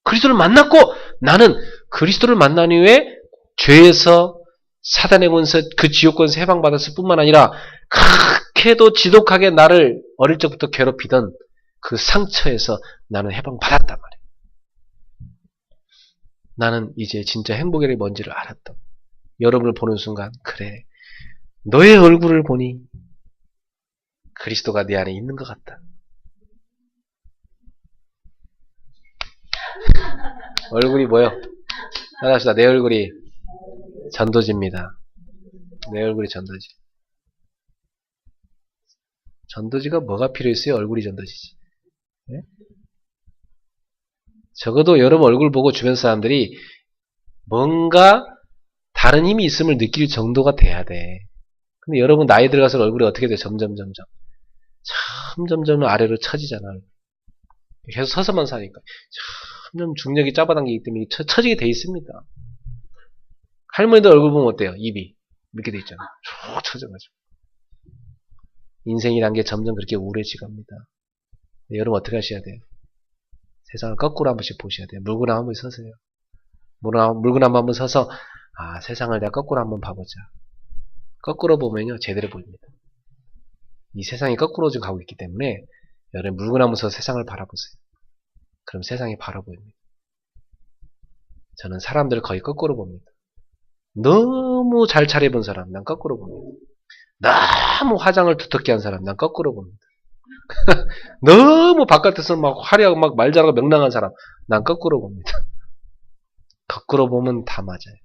Speaker 2: 그리스도를 만났고 나는 그리스도를 만난 이후에 죄에서 사단의 권세, 그 지옥권에서 해방받았을 뿐만 아니라 그렇게도 지독하게 나를 어릴 적부터 괴롭히던 그 상처에서 나는 해방받았단 말이에요. 나는 이제 진짜 행복이 뭔지를 알았다. 여러분을 보는 순간 그래, 너의 얼굴을 보니 그리스도가 내 안에 있는 것 같다. 얼굴이 뭐요? 따라합시다. 내 얼굴이 전도지입니다. 내 얼굴이 전도지. 전도지가 뭐가 필요했어요? 얼굴이 전도지지. 네? 적어도 여러분 얼굴 보고 주변 사람들이 뭔가 다른 힘이 있음을 느낄 정도가 돼야 돼. 근데 여러분 나이 들어가서 얼굴이 어떻게 돼? 점점 아래로 처지잖아. 계속 서서만 사니까 점점 중력이 잡아당기기 때문에 처지게 돼 있습니다. 할머니들 얼굴 보면 어때요? 입이 이렇게 돼 있잖아. 쭉 처져가지고. 인생이란 게 점점 그렇게 우울해지고 갑니다. 여러분 어떻게 하셔야 돼요? 세상을 거꾸로 한 번씩 보셔야 돼요. 물구나 한번 서세요. 물구나 한번 서서 세상을 내가 거꾸로 한번 봐보자. 거꾸로 보면요 제대로 보입니다. 이 세상이 거꾸로 지금 가고 있기 때문에 여러분 물구나 한번 서서 세상을 바라보세요. 그럼 세상이 바로 보입니다. 저는 사람들을 거의 거꾸로 봅니다. 너무 잘 차려입은 사람 난 거꾸로 봅니다. 너무 화장을 두텁게 한 사람 난 거꾸로 봅니다. 너무 바깥에서 막 화려하고 막 말 잘하고 명랑한 사람 난 거꾸로 봅니다. 거꾸로 보면 다 맞아요.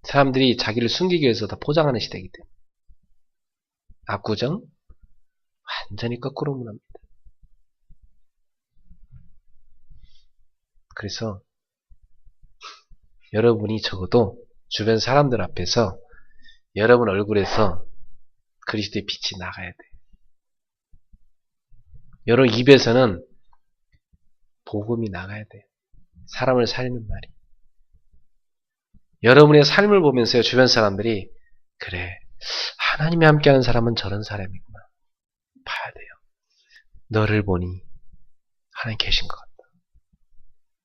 Speaker 2: 사람들이 자기를 숨기기 위해서 다 포장하는 시대이기 때문에 압구정 완전히 거꾸로 문합니다. 그래서 여러분이 적어도 주변 사람들 앞에서 여러분 얼굴에서 그리스도의 빛이 나가야 돼요. 여러분 입에서는 복음이 나가야 돼요. 사람을 살리는 말이. 여러분의 삶을 보면서 주변 사람들이 그래, 하나님이 함께하는 사람은 저런 사람이구나. 봐야 돼요. 너를 보니 하나님 계신 것 같다.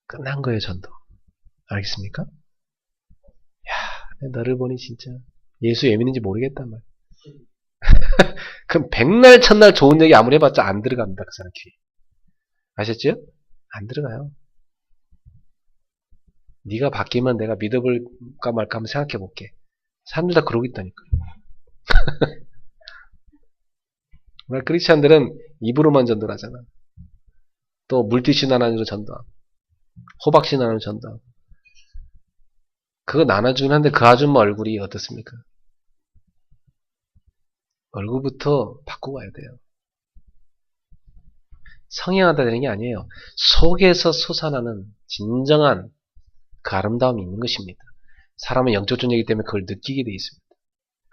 Speaker 2: 끝난 거예요, 전도. 알겠습니까? 야, 너를 보니 진짜 예수 왜 믿는지 모르겠단 말이야. 그럼 백날 첫날 좋은 얘기 아무리 해봤자 안 들어갑니다. 그 사람 귀에. 아셨죠? 안 들어가요. 네가 바뀌면 내가 믿어볼까 말까 한번 생각해 볼게. 사람들 다 그러고 있다니까. 크리스찬들은 입으로만 전도를 하잖아. 또 물티슈 나눠주고 전도하고 호박씨 나눠주고 전도하고 그거 나눠주긴 한데 그 아줌마 얼굴이 어떻습니까? 얼굴부터 바꾸고 와야 돼요. 성형하다 되는 게 아니에요. 속에서 솟아나는 진정한 그 아름다움이 있는 것입니다. 사람은 영적 존재이기 때문에 그걸 느끼게 돼 있습니다.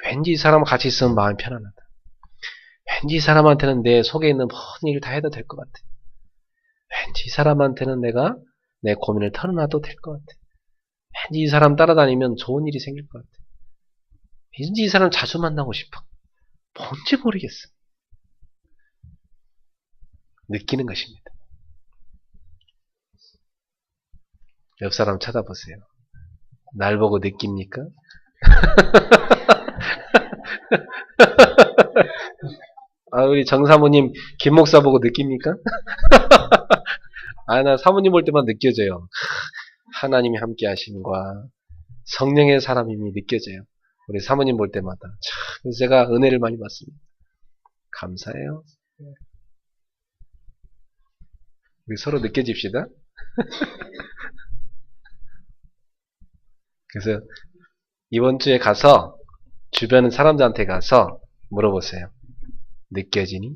Speaker 2: 왠지 이 사람과 같이 있으면 마음이 편안하다. 왠지 이 사람한테는 내 속에 있는 모든 일을 다 해도 될 것 같아. 왠지 이 사람한테는 내가 내 고민을 털어놔도 될 것 같아. 왠지 이 사람 따라다니면 좋은 일이 생길 것 같아. 왠지 이 사람 자주 만나고 싶어. 뭔지 모르겠어. 느끼는 것입니다. 옆 사람 쳐다보세요. 날 보고 느낍니까? 우리 정 사모님, 김 목사 보고 느낍니까? 나 사모님 볼 때만 느껴져요. 하나님이 함께 하심과 성령의 사람임이 느껴져요. 우리 사모님 볼 때마다. 그래서 제가 은혜를 많이 받습니다. 감사해요. 우리 서로 느껴집시다. 그래서 이번 주에 가서 주변 사람들한테 가서 물어보세요. 느껴지니?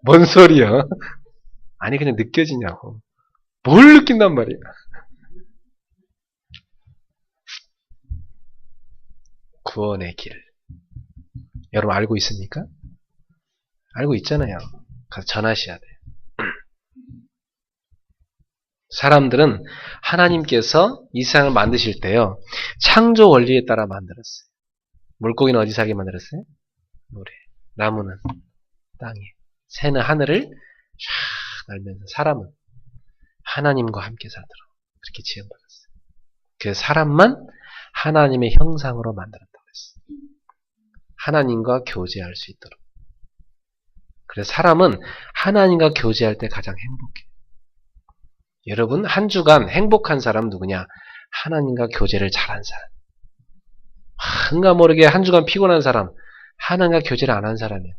Speaker 2: 뭔 소리야? 아니 그냥 느껴지냐고. 뭘 느낀단 말이야. 구원의 길. 여러분 알고 있습니까? 알고 있잖아요. 가서 전하셔야 돼요. 사람들은 하나님께서 이 세상을 만드실 때요, 창조 원리에 따라 만들었어요. 물고기는 어디 살게 만들었어요? 물에. 나무는 땅에. 새는 하늘을 쫙 날면서 사람은 하나님과 함께 살도록 그렇게 지음받았어요. 그래서 사람만 하나님의 형상으로 만들었다고 했어요. 하나님과 교제할 수 있도록. 그래서 사람은 하나님과 교제할 때 가장 행복해요. 여러분, 한 주간 행복한 사람 누구냐? 하나님과 교제를 잘한 사람. 뭔가 모르게 한 주간 피곤한 사람, 하나님과 교제를 안 한 사람이에요.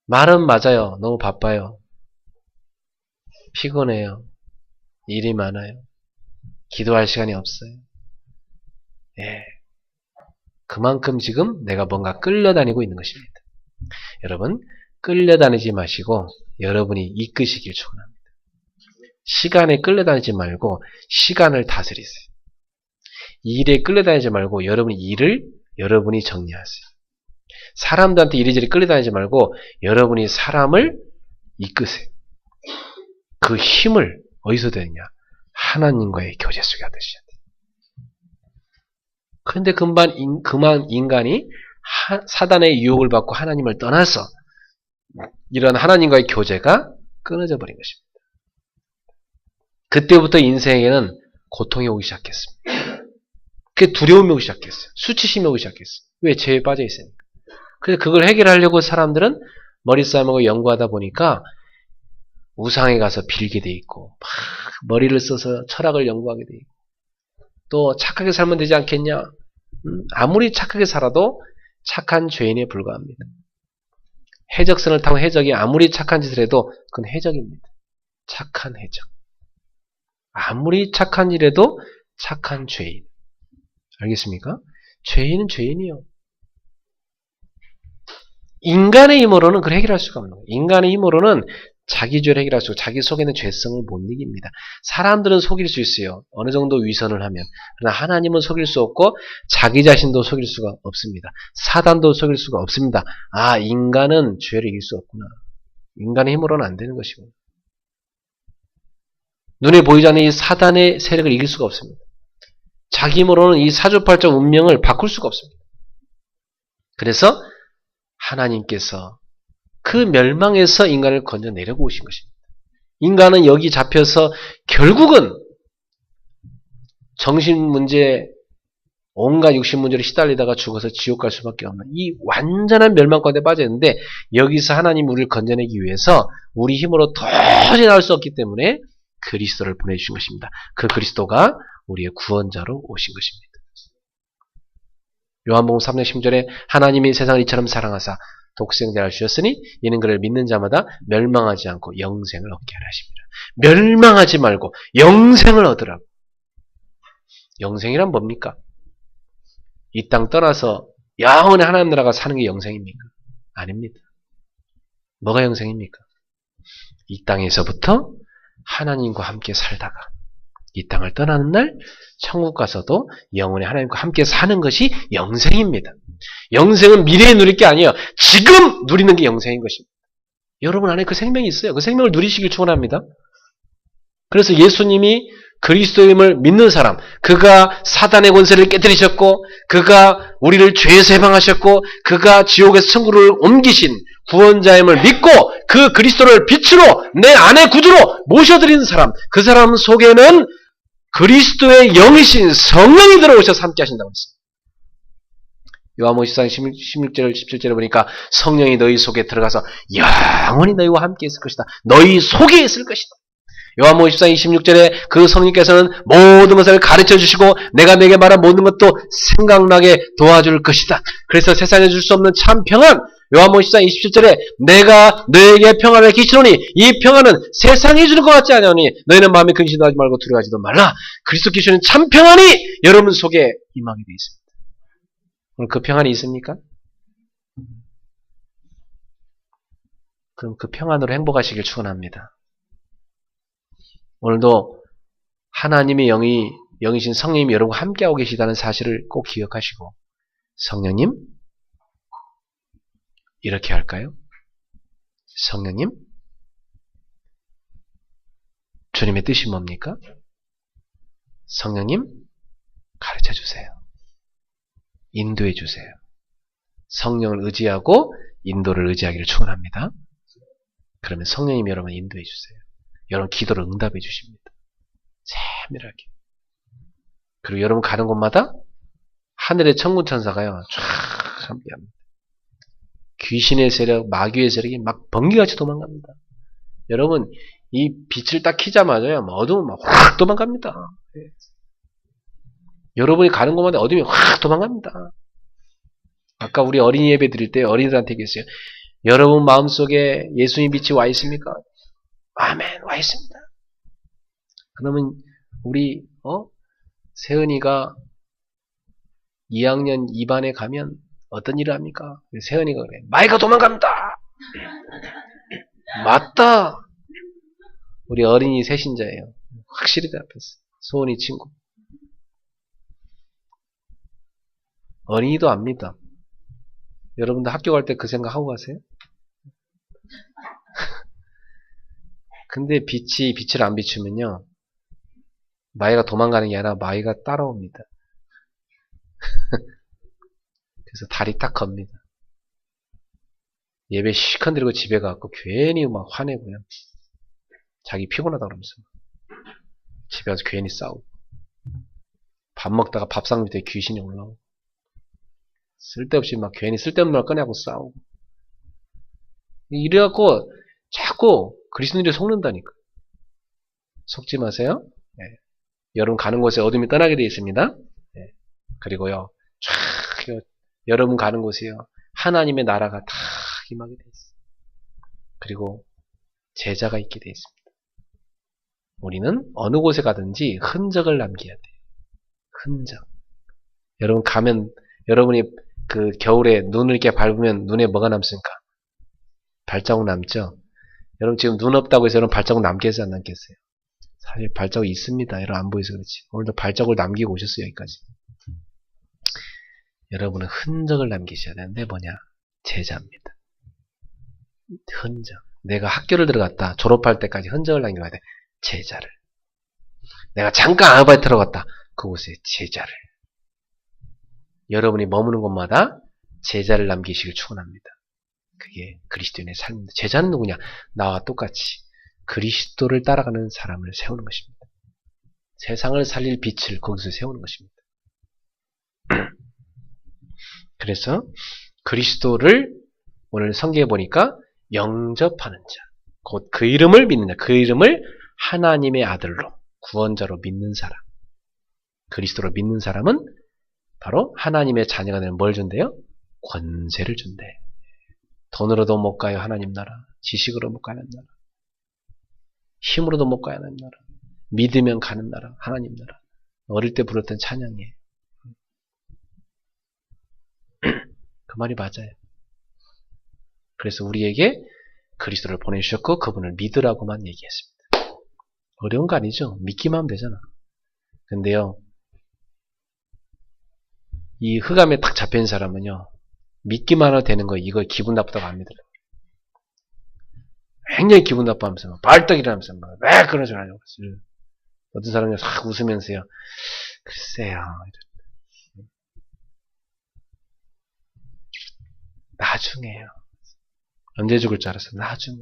Speaker 2: 말은 맞아요. 너무 바빠요. 피곤해요. 일이 많아요. 기도할 시간이 없어요. 예. 그만큼 지금 내가 뭔가 끌려다니고 있는 것입니다. 여러분, 끌려다니지 마시고 여러분이 이끄시길 축원합니다. 시간에 끌려다니지 말고 시간을 다스리세요. 일에 끌려다니지 말고 여러분이 일을 여러분이 정리하세요. 사람들한테 이리저리 끌려다니지 말고 여러분이 사람을 이끄세요. 그 힘을 어디서 되느냐? 하나님과의 교제 속에 얻으셔야 돼요. 그런데 그만 인간이 사단의 유혹을 받고 하나님을 떠나서 이런 하나님과의 교제가 끊어져 버린 것입니다. 그때부터 인생에는 고통이 오기 시작했습니다. 그게 두려움이 오기 시작했어요. 수치심이 오기 시작했어요. 왜? 죄에 빠져 있으니까. 그래서 그걸 해결하려고 사람들은 머리싸움하고 연구하다 보니까 우상에 가서 빌게 돼 있고 막 머리를 써서 철학을 연구하게 돼 있고 또 착하게 살면 되지 않겠냐? 아무리 착하게 살아도 착한 죄인에 불과합니다. 해적선을 타고 해적이 아무리 착한 짓을 해도 그건 해적입니다. 착한 해적. 아무리 착한 일해도 착한 죄인. 알겠습니까? 죄인은 죄인이요. 인간의 힘으로는 그걸 해결할 수가 없는 거예요. 인간의 힘으로는 자기 죄를 해결할 수 없고 자기 속에 있는 죄성을 못 이깁니다. 사람들은 속일 수 있어요. 어느 정도 위선을 하면. 그러나 하나님은 속일 수 없고 자기 자신도 속일 수가 없습니다. 사단도 속일 수가 없습니다. 아, 인간은 죄를 이길 수 없구나. 인간의 힘으로는 안 되는 것이고. 눈에 보이지 않는 이 사단의 세력을 이길 수가 없습니다. 자기 힘으로는 이 사주팔자 운명을 바꿀 수가 없습니다. 그래서 하나님께서 그 멸망에서 인간을 건져내려고 오신 것입니다. 인간은 여기 잡혀서 결국은 정신문제, 온갖 육신문제로 시달리다가 죽어서 지옥 갈 수밖에 없는 이 완전한 멸망 가운데 빠졌는데 여기서 하나님 우리를 건져내기 위해서 우리 힘으로 도저히 나올 수 없기 때문에 그리스도를 보내주신 것입니다. 그 그리스도가 우리의 구원자로 오신 것입니다. 요한복음 3장 10절에 하나님이 세상을 이처럼 사랑하사 독생자를 주셨으니 이는 그를 믿는 자마다 멸망하지 않고 영생을 얻게 하라 하십니다. 멸망하지 말고 영생을 얻으라고. 영생이란 뭡니까? 이 땅 떠나서 영원히 하나님 나라가 사는 게 영생입니까? 아닙니다. 뭐가 영생입니까? 이 땅에서부터 하나님과 함께 살다가 이 땅을 떠나는 날 천국 가서도 영원히 하나님과 함께 사는 것이 영생입니다. 영생은 미래에 누릴 게 아니에요. 지금 누리는 게 영생인 것입니다. 여러분 안에 그 생명이 있어요. 그 생명을 누리시길 축원합니다. 그래서 예수님이 그리스도임을 믿는 사람, 그가 사단의 권세를 깨뜨리셨고 그가 우리를 죄에서 해방하셨고 그가 지옥에서 천국을 옮기신 구원자임을 믿고 그 그리스도를 빛으로 내 안의 구주로 모셔드리는 사람, 그 사람 속에는 그리스도의 영이신 성령이 들어오셔서 함께 하신다고 했습니다. 요한복음 14장 16절 17절에 보니까 성령이 너희 속에 들어가서 영원히 너희와 함께 있을 것이다. 너희 속에 있을 것이다. 요한복음 14장 26절에 그 성령께서는 모든 것을 가르쳐 주시고 내가 내게 말한 모든 것도 생각나게 도와줄 것이다. 그래서 세상에 줄 수 없는 참 평안, 요한복음 14장 27절에 내가 너에게 평안을 끼치노니 이 평안은 세상이 주는 것 같지 않으니 너희는 마음에 근심하지 말고 두려워하지도 말라. 그리스도 주시는 참 평안이 여러분 속에 임하게 되어 있습니다. 오늘 그 평안이 있습니까? 그럼 그 평안으로 행복하시길 축원합니다. 오늘도 하나님의 영이신 성령님이 여러분과 함께하고 계시다는 사실을 꼭 기억하시고 성령님, 이렇게 할까요? 성령님, 주님의 뜻이 뭡니까? 성령님, 가르쳐 주세요. 인도해 주세요. 성령을 의지하고 인도를 의지하기를 축원합니다. 그러면 성령님이 여러분 인도해 주세요. 여러분 기도를 응답해 주십니다. 세밀하게. 그리고 여러분 가는 곳마다 하늘의 천군 천사가요, 쫙 함께합니다. 귀신의 세력, 마귀의 세력이 막 번개같이 도망갑니다. 여러분 이 빛을 딱 켜자마자요, 어둠은 막 확 도망갑니다. 여러분이 가는 곳마다 어둠이 확 도망갑니다. 아까 우리 어린이 예배 드릴 때 어린이들한테 얘기했어요. 여러분 마음속에 예수님 빛이 와 있습니까? 아멘, 와 있습니다. 그러면 우리 세은이가 2학년 2반에 가면 어떤 일을 합니까? 세은이가 그래. 마이가 도망갑니다. 맞다. 우리 어린이 새신자예요. 확실히 대답했어. 소은이 친구. 어린이도 압니다. 여러분들 학교 갈 때 그 생각하고 가세요? 근데 빛을 안 비추면요, 마이가 도망가는 게 아니라 마이가 따라옵니다. 그래서 다리 딱 겁니다. 예배 시컨 들고 집에 가고 괜히 막 화내고요. 자기 피곤하다 그러면서 집에 가서 괜히 싸우고, 밥 먹다가 밥상 밑에 귀신이 올라오고, 쓸데없이 막 괜히 쓸데없는 말 꺼내고 싸우고, 이래갖고 자꾸 그리스도인들이 속는다니까. 속지 마세요. 네. 여러분 가는 곳에 어둠이 떠나게 되어 있습니다. 네. 그리고요, 쫙 여러분 가는 곳에요, 하나님의 나라가 다 임하게 되어 있어요. 그리고 제자가 있게 되어 있습니다. 우리는 어느 곳에 가든지 흔적을 남겨야 돼요. 흔적. 여러분 가면, 여러분이 그 겨울에 눈을 이렇게 밟으면 눈에 뭐가 남습니까? 발자국 남죠? 여러분 지금 눈 없다고 해서 여러분 발자국 남겠어요, 안 남겠어요? 사실 발자국 있습니다. 여러분 안 보여서 그렇지. 오늘도 발자국을 남기고 오셨어요, 여기까지. 여러분은 흔적을 남기셔야 되는데 뭐냐? 제자입니다. 흔적. 내가 학교를 들어갔다. 졸업할 때까지 흔적을 남겨야 돼. 제자를. 내가 잠깐 아르바이트로 갔다. 그곳에 제자를. 여러분이 머무는 곳마다 제자를 남기시길 축원합니다. 그게 그리스도인의 삶입니다. 제자는 누구냐? 나와 똑같이 그리스도를 따라가는 사람을 세우는 것입니다. 세상을 살릴 빛을 거기서 세우는 것입니다. 그래서 그리스도를 오늘 성경에 보니까 영접하는 자, 곧 그 이름을 믿는 자, 그 이름을 하나님의 아들로, 구원자로 믿는 사람, 그리스도를 믿는 사람은 바로 하나님의 자녀가 되는 뭘 준대요? 권세를 준대. 돈으로도 못 가요, 하나님 나라. 지식으로 못 가는 나라. 힘으로도 못 가는 나라. 믿으면 가는 나라, 하나님 나라. 어릴 때 부르던 찬양이에요. 그 말이 맞아요. 그래서 우리에게 그리스도를 보내주셨고 그분을 믿으라고만 얘기했습니다. 어려운 거 아니죠? 믿기만 하면 되잖아. 근데요, 이 흑암에 딱 잡혀있는 사람은요, 믿기만 하면 되는 거, 이거 기분 나쁘다고 안 믿어요. 굉장히 기분 나빠하면서 발떡 일어나면서 왜 그런 소리 하냐고. 어떤 사람이 싹 웃으면서요, 글쎄요, 나중에요. 언제 죽을 줄 알았어? 나중에.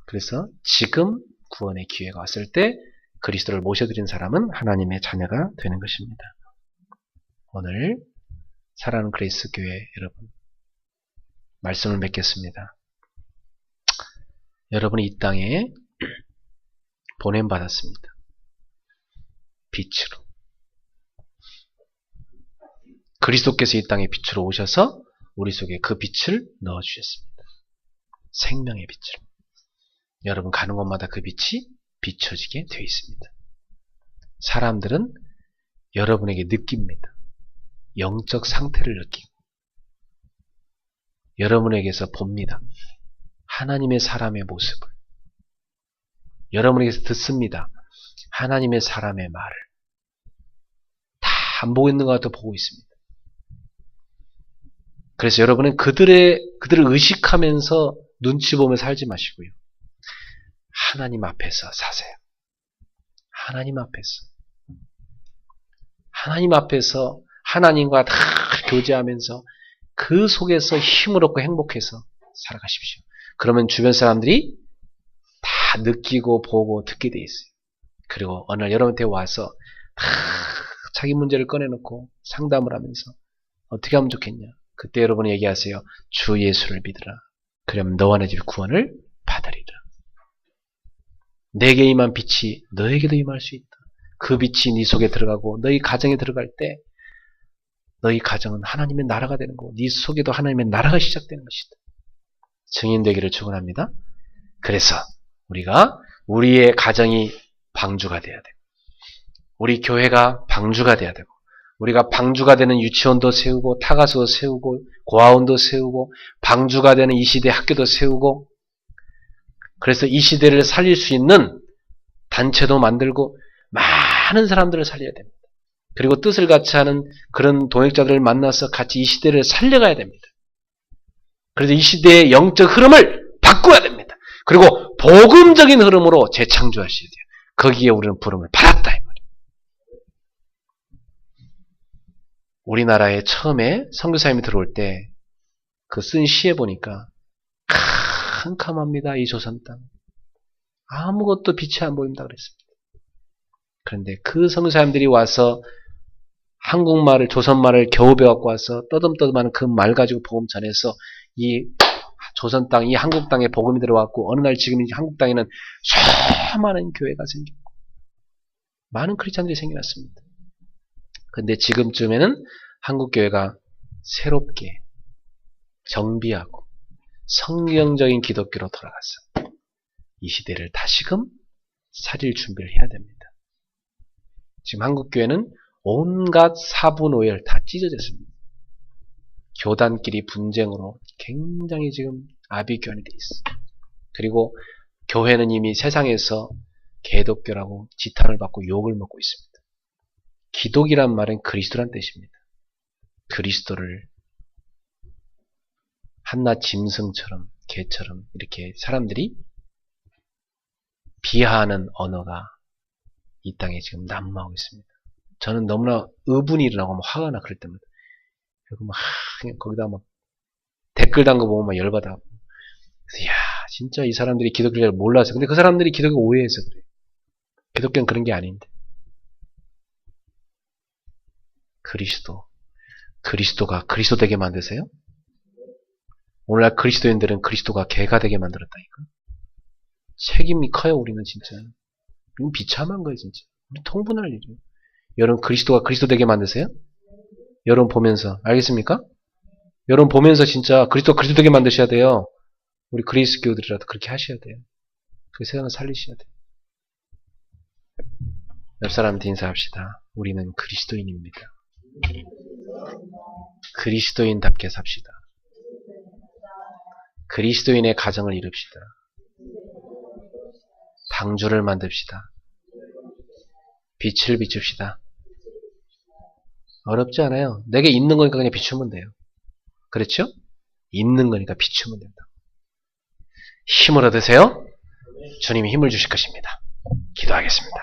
Speaker 2: 그래서 지금 구원의 기회가 왔을 때 그리스도를 모셔드린 사람은 하나님의 자녀가 되는 것입니다. 오늘 사랑하는 그레이스 교회 여러분, 말씀을 맺겠습니다. 여러분이 이 땅에 보냄받았습니다. 빛으로. 그리스도께서 이 땅에 빛으로 오셔서 우리 속에 그 빛을 넣어주셨습니다. 생명의 빛을. 여러분 가는 곳마다 그 빛이 비춰지게 되어 있습니다. 사람들은 여러분에게 느낍니다. 영적 상태를 느끼고 여러분에게서 봅니다. 하나님의 사람의 모습을. 여러분에게서 듣습니다. 하나님의 사람의 말을. 다 안 보고 있는 것 같아 보고 있습니다. 그래서 여러분은 그들을 의식하면서 눈치 보며 살지 마시고요. 하나님 앞에서 사세요. 하나님 앞에서. 하나님 앞에서 하나님과 다 교제하면서 그 속에서 힘을 얻고 행복해서 살아가십시오. 그러면 주변 사람들이 다 느끼고 보고 듣게 돼 있어요. 그리고 어느 날 여러분한테 와서 다 자기 문제를 꺼내놓고 상담을 하면서 어떻게 하면 좋겠냐. 그때 여러분이 얘기하세요. 주 예수를 믿으라. 그러면 너와 내 집 구원을 받으리라. 내게 임한 빛이 너에게도 임할 수 있다. 그 빛이 네 속에 들어가고 너희 가정에 들어갈 때 너희 가정은 하나님의 나라가 되는 거고 네 속에도 하나님의 나라가 시작되는 것이다. 증인 되기를 축원합니다. 그래서 우리가 우리의 가정이 방주가 돼야 되고 우리 교회가 방주가 돼야 되고 우리가 방주가 되는 유치원도 세우고 타가수도 세우고 고아원도 세우고 방주가 되는 이 시대 학교도 세우고 그래서 이 시대를 살릴 수 있는 단체도 만들고 많은 사람들을 살려야 됩니다. 그리고 뜻을 같이 하는 그런 동역자들을 만나서 같이 이 시대를 살려가야 됩니다. 그래서 이 시대의 영적 흐름을 바꿔야 됩니다. 그리고 복음적인 흐름으로 재창조하셔야 돼요. 거기에 우리는 부름을 받았다 이 말이에요. 우리나라에 처음에 선교사님이 들어올 때 그 쓴 시에 보니까 캄캄합니다. 이 조선 땅. 아무것도 빛이 안 보인다 그랬습니다. 그런데 그 선교사님들이 와서 한국말을 조선말을 겨우 배워갖고 와서 떠듬떠듬하는 그 말 가지고 복음 전해서 이 조선 땅, 이 한국 땅에 복음이 들어왔고 어느 날 지금 이 한국 땅에는 수많은 교회가 생겼고 많은 크리스찬들이 생겨났습니다. 그런데 지금쯤에는 한국 교회가 새롭게 정비하고 성경적인 기독교로 돌아갔어. 이 시대를 다시금 살릴 준비를 해야 됩니다. 지금 한국 교회는 온갖 사분오열 다 찢어졌습니다. 교단끼리 분쟁으로 굉장히 지금 아비규환이 돼 있어. 그리고 교회는 이미 세상에서 개독교라고 지탄을 받고 욕을 먹고 있습니다. 기독이란 말은 그리스도란 뜻입니다. 그리스도를 한낱 짐승처럼 개처럼 이렇게 사람들이 비하하는 언어가 이 땅에 지금 난무하고 있습니다. 저는 너무나 의분이 일어나고 화가 나 그럴 때마다 그리고 막 그냥 거기다 막 댓글 단 거 보면 막 열받아. 그래서 야 진짜 이 사람들이 기독교를 몰라서 근데 그 사람들이 기독교 오해해서 그래. 기독교는 그런 게 아닌데 그리스도가 그리스도 되게 만드세요? 오늘날 그리스도인들은 그리스도가 개가 되게 만들었다니까. 책임이 커요 우리는 진짜. 이건 비참한 거예요 진짜. 우리 통분할 일이에요. 여러분 그리스도가 그리스도 되게 만드세요? 여러분 보면서 알겠습니까? 여러분 보면서 진짜 그리스도 되게 만드셔야 돼요. 우리 그리스도교들이라도 그렇게 하셔야 돼요. 그 세상을 살리셔야 돼요. 옆 사람한테 인사합시다. 우리는 그리스도인입니다. 그리스도인답게 삽시다. 그리스도인의 가정을 이룹시다. 방주를 만듭시다. 빛을 비춥시다. 어렵지 않아요. 내게 있는 거니까 그냥 비추면 돼요. 그렇죠? 있는 거니까 비추면 된다. 힘을 얻으세요. 주님이 힘을 주실 것입니다. 기도하겠습니다.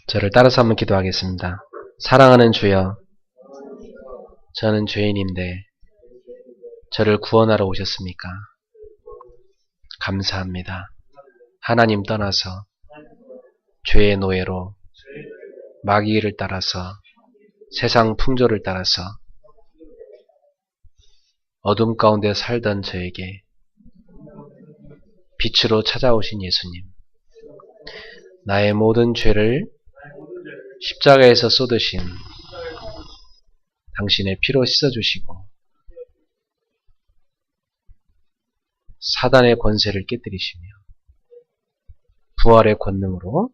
Speaker 2: 저를 따라서 한번 기도하겠습니다. 사랑하는 주여, 저는 죄인인데 저를 구원하러 오셨습니까? 감사합니다. 하나님 떠나서 죄의 노예로 마귀를 따라서 세상 풍조를 따라서 어둠 가운데 살던 저에게 빛으로 찾아오신 예수님, 나의 모든 죄를 십자가에서 쏟으신 당신의 피로 씻어주시고 사단의 권세를 깨뜨리시며 부활의 권능으로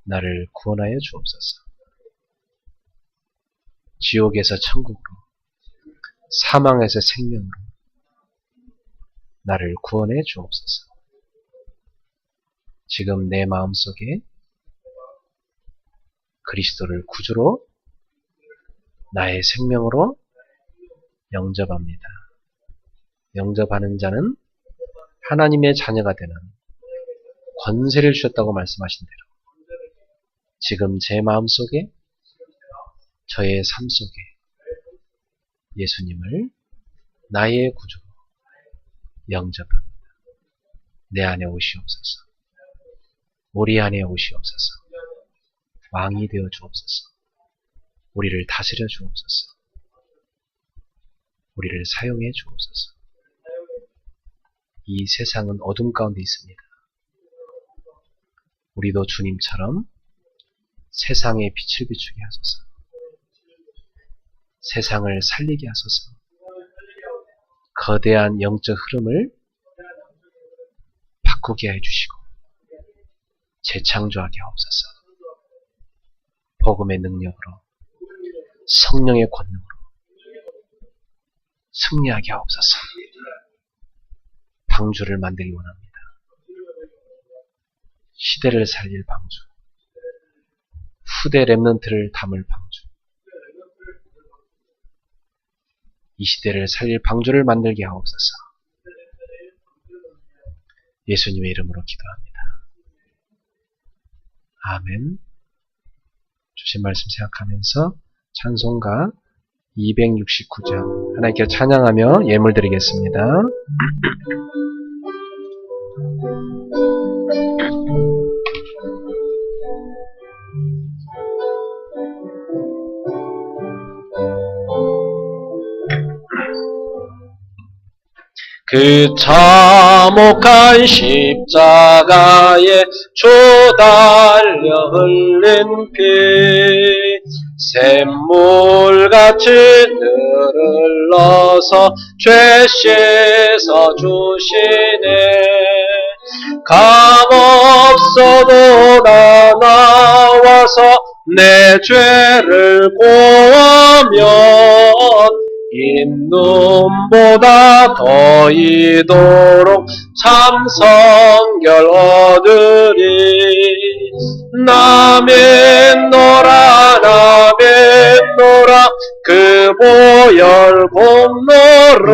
Speaker 2: 나를 구원하여 주옵소서. 지옥에서 천국으로, 사망에서 생명으로 나를 구원해 주옵소서. 지금 내 마음속에 그리스도를 구주로 나의 생명으로 영접합니다. 영접하는 자는 하나님의 자녀가 되는 권세를 주셨다고 말씀하신 대로 지금 제 마음속에 저의 삶 속에 예수님을 나의 구주로 영접합니다. 내 안에 오시옵소서. 우리 안에 오시옵소서. 왕이 되어 주옵소서. 우리를 다스려 주옵소서. 우리를 사용해 주옵소서. 이 세상은 어둠 가운데 있습니다. 우리도 주님처럼 세상에 빛을 비추게 하소서. 세상을 살리게 하소서. 거대한 영적 흐름을 바꾸게 해주시고 재창조하게 하옵소서. 복음의 능력으로 성령의 권능으로 승리하게 하옵소서. 방주를 만들기 원합니다. 시대를 살릴 방주, 후대 렘넌트를 담을 방주, 이 시대를 살릴 방주를 만들게 하옵소서. 예수님의 이름으로 기도합니다. 아멘. 주신 말씀 생각하면서 찬송가 269장 하나님께 찬양하며 예물 드리겠습니다. 그 참혹한 십자가에 주 달려 흘린 피 샘물같이 늘흘러서 죄 씻어 주시네. 값없어도 나 나와서 내 죄를 고하면 흰 눈보다 더 이도록 참 성결 얻으리. 나 믿노라 나 믿노라 그 보혈 공로를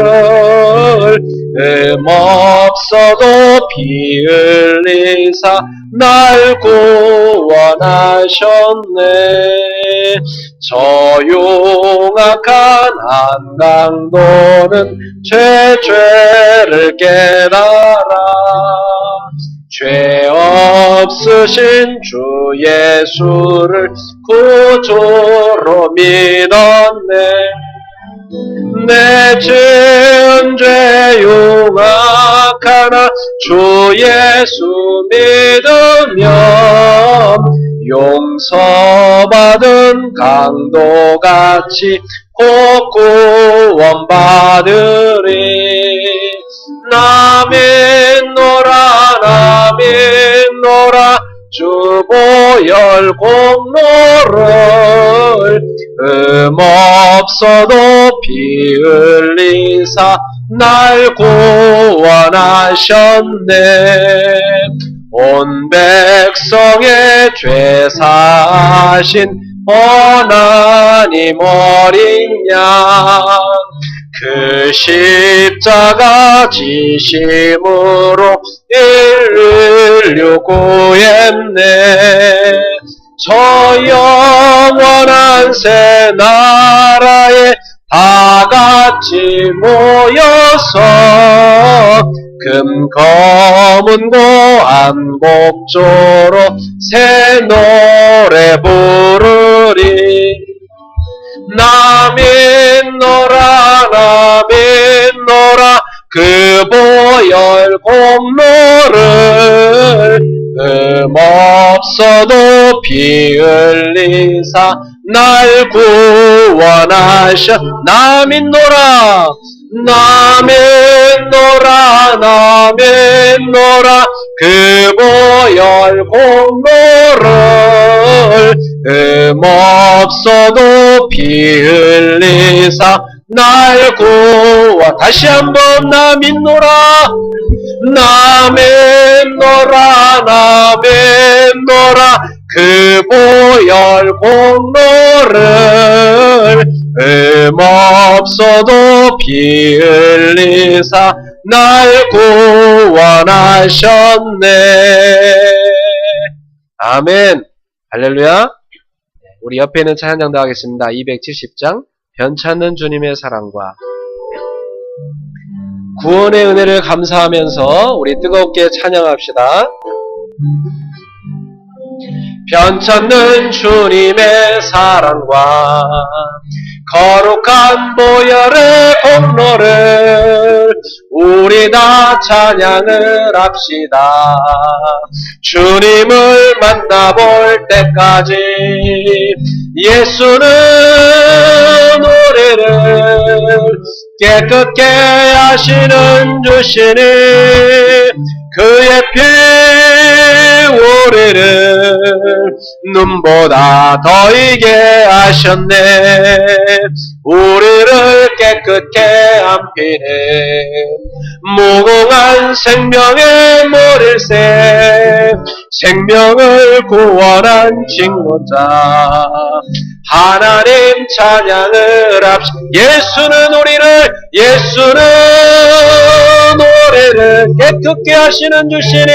Speaker 2: 흠없어도 피 흘리사 날 구원하셨네. 저 흉악한 한강도는 죄를 깨달아 죄 없으신 주 예수를 구주로 믿었네. 내 지은 죄 흉악하나 주 예수 믿으면 용서받은 강도같이 곧 구원받으리. 나 믿노라 나 믿노라 주 보혈 공로를 흠없어도 피 흘리사 날 구원하셨네. 온 백성의 죄 사신 하나님 어린 양 그 십자가 지심으로 인류 구했네. 저 영원한 새 나라에 다 같이 모여서 금 검은 고안곡조로 새 노래 부르리. 나 믿노라 나 믿노라 그 보혈 공로를 흠없어도 피 흘리사 날 구원하셔. 나 믿노라 나 믿노라 나 믿노라 그 보혈 공로를 흠없어도 피 흘리사 날 구원. 다시 한번 나 믿노라 나 믿노라 나 믿노라 그 보혈 공로를 흠없어도 피 흘리사 날 구원하셨네. 아멘. 할렐루야. 우리 옆에 있는 찬양장도 하겠습니다. 270장 변찮는 주님의 사랑과 구원의 은혜를 감사하면서 우리 뜨겁게 찬양합시다. 변찮는 주님의 사랑과 거룩한 보혈의 공로를 우리 다 찬양을 합시다. 주님을 만나볼 때까지 예수는 우리를 깨끗게 하시는 주시니 그의 피 우리를 눈보다 더 이게 하셨네. 우리를 깨끗게 한 피는 무궁한 생명의 모릴새 생명을 구원한 징론자 하나님 찬양을 합시다. 예수는 우리를 깨끗게 하시는 주시니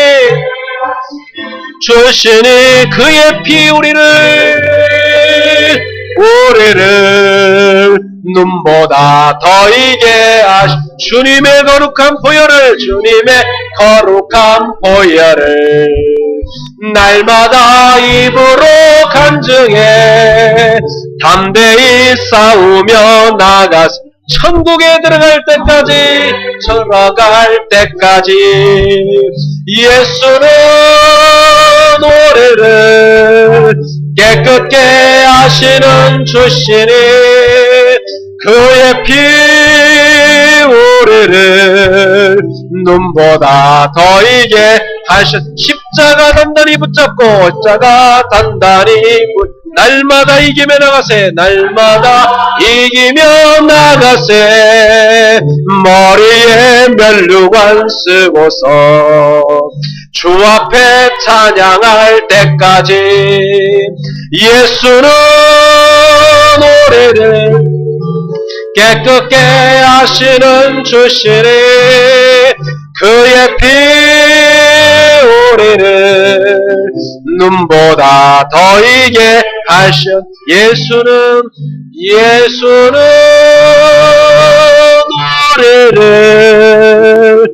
Speaker 2: 그의 피 우리를 눈보다 더 이게 하시 주님의 거룩한 보혈을 날마다 입으로 간증해 담대히 싸우며 나가서 천국에 들어갈 때까지 예수는 우리를 깨끗게 하시는 주시니 그의 피 우리를 눈보다 더 이게 십자가 단단히 붙잡고 날마다 이기며 나가세 머리에 면류관 쓰고서 주 앞에 찬양할 때까지 예수는 우리를 깨끗게 하시는 주시니 그의 피 우리를 눈보다 더 이게 예수는 우리를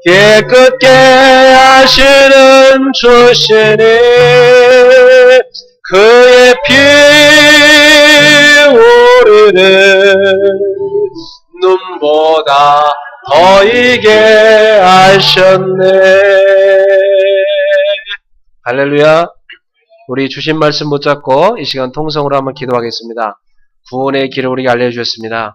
Speaker 2: 깨끗게 하시는 주시니 그의 피 우리를 눈보다 더 이게 하셨네. 할렐루야. 우리 주신 말씀 붙잡고 이 시간 통성으로 한번 기도하겠습니다. 구원의 길을 우리에게 알려주셨습니다.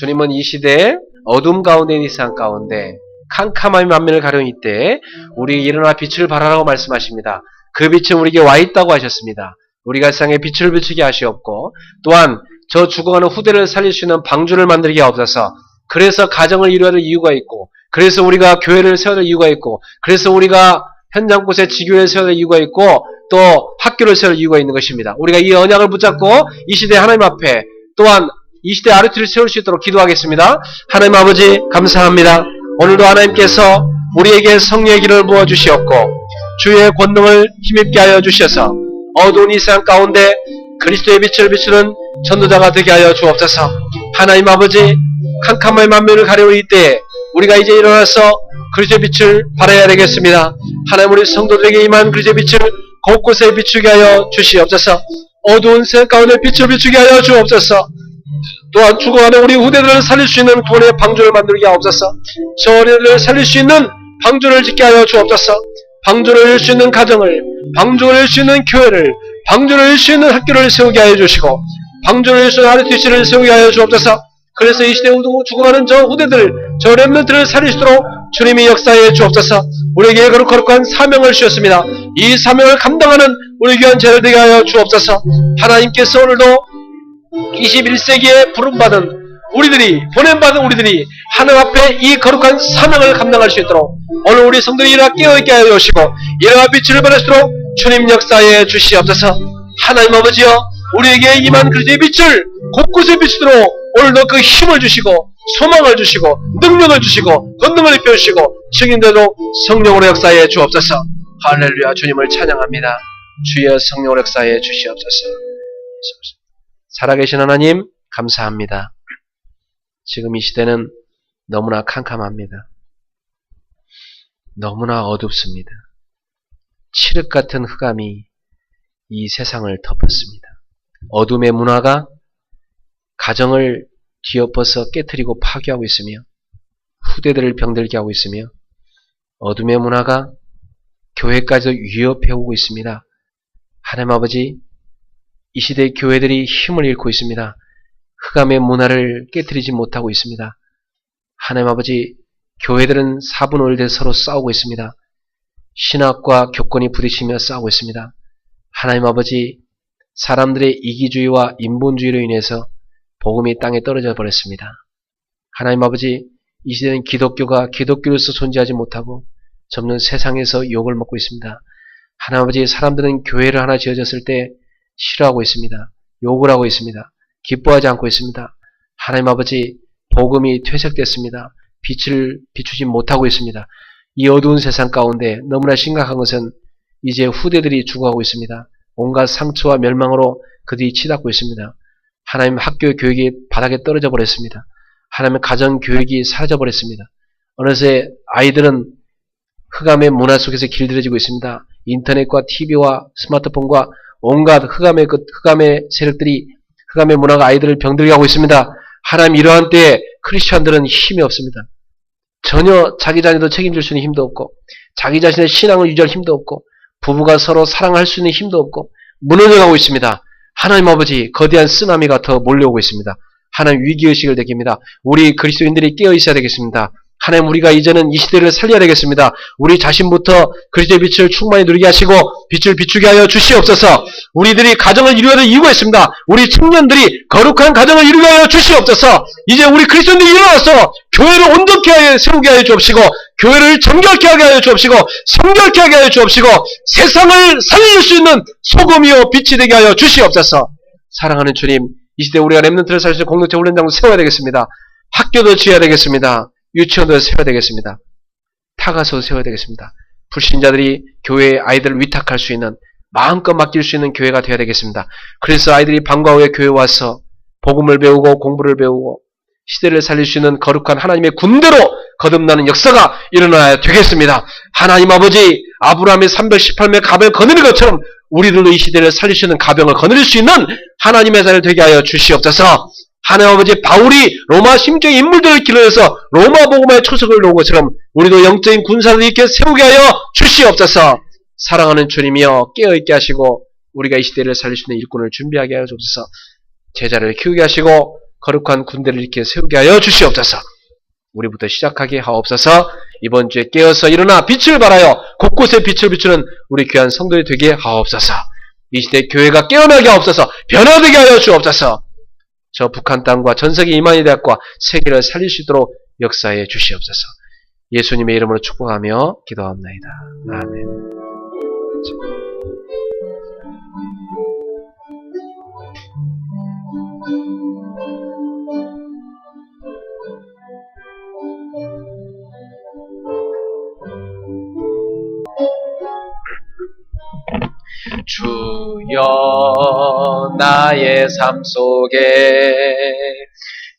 Speaker 2: 주님은 이 시대에 어둠 가운데 있는 이 세상 가운데 캄캄함이 만민을 가려는 이때 우리에게 일어나 빛을 발하라고 말씀하십니다. 그 빛은 우리에게 와 있다고 하셨습니다. 우리가 세상에 빛을 비추게 하시옵고 또한 저 죽어가는 후대를 살릴 수 있는 방주를 만들게 하옵소서. 그래서 가정을 이루어야 될 이유가 있고 그래서 우리가 교회를 세워야 될 이유가 있고 그래서 우리가 현장 곳에 지교회를 세워야 될 이유가 있고 또 학교를 세울 이유가 있는 것입니다. 우리가 이 언약을 붙잡고 이 시대 하나님 앞에 또한 이 시대 아르티를 세울 수 있도록 기도하겠습니다. 하나님 아버지 감사합니다. 오늘도 하나님께서 우리에게 성령의 길을 부어주시옵고 주의 권능을 힘입게 하여 주셔서 어두운 이 세상 가운데 그리스도의 빛을 비추는 전도자가 되게 하여 주옵소서. 하나님 아버지 캄캄한 만면을 가려울 이때에 우리가 이제 일어나서 그리스도의 빛을 발해야 되겠습니다. 하나님 우리 성도들에게 임한 그리스도의 빛을 곳곳에 비추게 하여 주시옵소서. 어두운 세상 가운데 빛을 비추게 하여 주옵소서. 또한 죽어가는 우리 후대들을 살릴 수 있는 구원의 방주를 만들게 하옵소서. 저희를 살릴 수 있는 방주를 짓게 하여 주옵소서. 방주를 열 수 있는 가정을, 방주를 열 수 있는 교회를, 방주를 열 수 있는 학교를 세우게 하여 주시고 방주를 열 수 있는 RTC를 세우게 하여 주옵소서. 그래서 이 시대에 죽어가는 저 후대들, 저 렘넌트를 살릴 수 있도록 주님이 역사해 주옵소서. 우리에게 거룩한 사명을 주셨습니다. 이 사명을 감당하는 우리 귀한 제를 되게 하여 주옵소서. 하나님께서 오늘도 21세기에 부름받은 우리들이, 보냄받은 우리들이 하나님 앞에 이 거룩한 사명을 감당할 수 있도록 오늘 우리 성도들이 일어나 깨어있게 하여 주시고 일어나 빛을 발하시도록 주님 역사해 주시옵소서. 하나님 아버지여, 우리에게 임한 그리스도의 빛을 곳곳에 비추도록 오늘도 그 힘을 주시고 소망을 주시고 능력을 주시고 권능을 입혀주시고 증인되도록 성령으로 역사해 주옵소서. 할렐루야. 주님을 찬양합니다. 주여 성령으로 역사해 주시옵소서. 살아계신 하나님 감사합니다. 지금 이 시대는 너무나 캄캄합니다. 너무나 어둡습니다. 칠흑 같은 흑암이 이 세상을 덮었습니다. 어둠의 문화가 가정을 뒤엎어서 깨트리고 파괴하고 있으며 후대들을 병들게 하고 있으며 어둠의 문화가 교회까지도 위협해오고 있습니다. 하나님 아버지, 이 시대의 교회들이 힘을 잃고 있습니다. 흑암의 문화를 깨트리지 못하고 있습니다. 하나님 아버지, 교회들은 사분오일돼 서로 싸우고 있습니다. 신학과 교권이 부딪히며 싸우고 있습니다. 하나님 아버지, 사람들의 이기주의와 인본주의로 인해서 복음이 땅에 떨어져 버렸습니다. 하나님 아버지, 이 시대는 기독교가 기독교로서 존재하지 못하고 점점 세상에서 욕을 먹고 있습니다. 하나님 아버지, 사람들은 교회를 하나 지어졌을 때 싫어하고 있습니다. 욕을 하고 있습니다. 기뻐하지 않고 있습니다. 하나님 아버지, 복음이 퇴색됐습니다. 빛을 비추지 못하고 있습니다. 이 어두운 세상 가운데 너무나 심각한 것은 이제 후대들이 죽어가고 있습니다. 온갖 상처와 멸망으로 그들이 치닫고 있습니다. 하나님 학교 교육이 바닥에 떨어져 버렸습니다. 하나님의 가정 교육이 사라져 버렸습니다. 어느새 아이들은 흑암의 문화 속에서 길들여지고 있습니다. 인터넷과 TV와 스마트폰과 온갖 흑암의 세력들이 흑암의 문화가 아이들을 병들게 하고 있습니다. 하나님, 이러한 때에 크리스천들은 힘이 없습니다. 전혀 자기 자녀도 책임질 수 있는 힘도 없고 자기 자신의 신앙을 유지할 힘도 없고 부부가 서로 사랑할 수 있는 힘도 없고 무너져가고 있습니다. 하나님 아버지, 거대한 쓰나미가 더 몰려오고 있습니다. 하나님, 위기의식을 느낍니다. 우리 그리스도인들이 깨어 있어야 되겠습니다. 하나님, 우리가 이제는 이 시대를 살려야 되겠습니다. 우리 자신부터 그리스도의 빛을 충만히 누리게 하시고 빛을 비추게 하여 주시옵소서. 우리들이 가정을 이루어야 이루고 있습니다. 우리 청년들이 거룩한 가정을 이루게 하여 주시옵소서. 이제 우리 그리스도인들이 일어나서 교회를 온전케 하여 세우게 하여 주옵시고 교회를 정결케 하게 하여 주옵시고 성결케 하게 하여 주옵시고 세상을 살릴 수 있는 소금이요 빛이 되게 하여 주시옵소서. 사랑하는 주님, 이 시대 우리가 렘넌트를 살 수 있는 공동체 훈련장을 세워야 되겠습니다. 학교도 지어야 되겠습니다. 유치원도 세워야 되겠습니다. 타가서 세워야 되겠습니다. 불신자들이 교회에 아이들을 위탁할 수 있는, 마음껏 맡길 수 있는 교회가 되어야 되겠습니다. 그래서 아이들이 방과 후에 교회에 와서 복음을 배우고 공부를 배우고 시대를 살릴 수 있는 거룩한 하나님의 군대로 거듭나는 역사가 일어나야 되겠습니다. 하나님 아버지, 아브라함의 318매 가병을 거느린 것처럼 우리들도 이 시대를 살릴 수 있는 가병을 거느릴 수 있는 하나님의 자를 되게 하여 주시옵소서. 하나님 아버지, 바울이 로마 심정의 인물들을 길러내서 로마 복음화의 초석을 놓은 것처럼 우리도 영적인 군사를 이렇게 세우게 하여 주시옵소서. 사랑하는 주님이여, 깨어있게 하시고 우리가 이 시대를 살릴 수 있는 일꾼을 준비하게 하여 주옵소서. 제자를 키우게 하시고 거룩한 군대를 이렇게 세우게 하여 주시옵소서. 우리부터 시작하게 하옵소서. 이번 주에 깨어서 일어나 빛을 발하여 곳곳에 빛을 비추는 우리 귀한 성도들이 되게 하옵소서. 이 시대 교회가 깨어나게 하옵소서. 변화되게 하여 주옵소서. 저 북한 땅과 전 세계 이만희 대학과 세계를 살릴 수 있도록 역사해 주시옵소서. 예수님의 이름으로 축복하며 기도합나이다. 아멘. 주여, 나의 삶 속에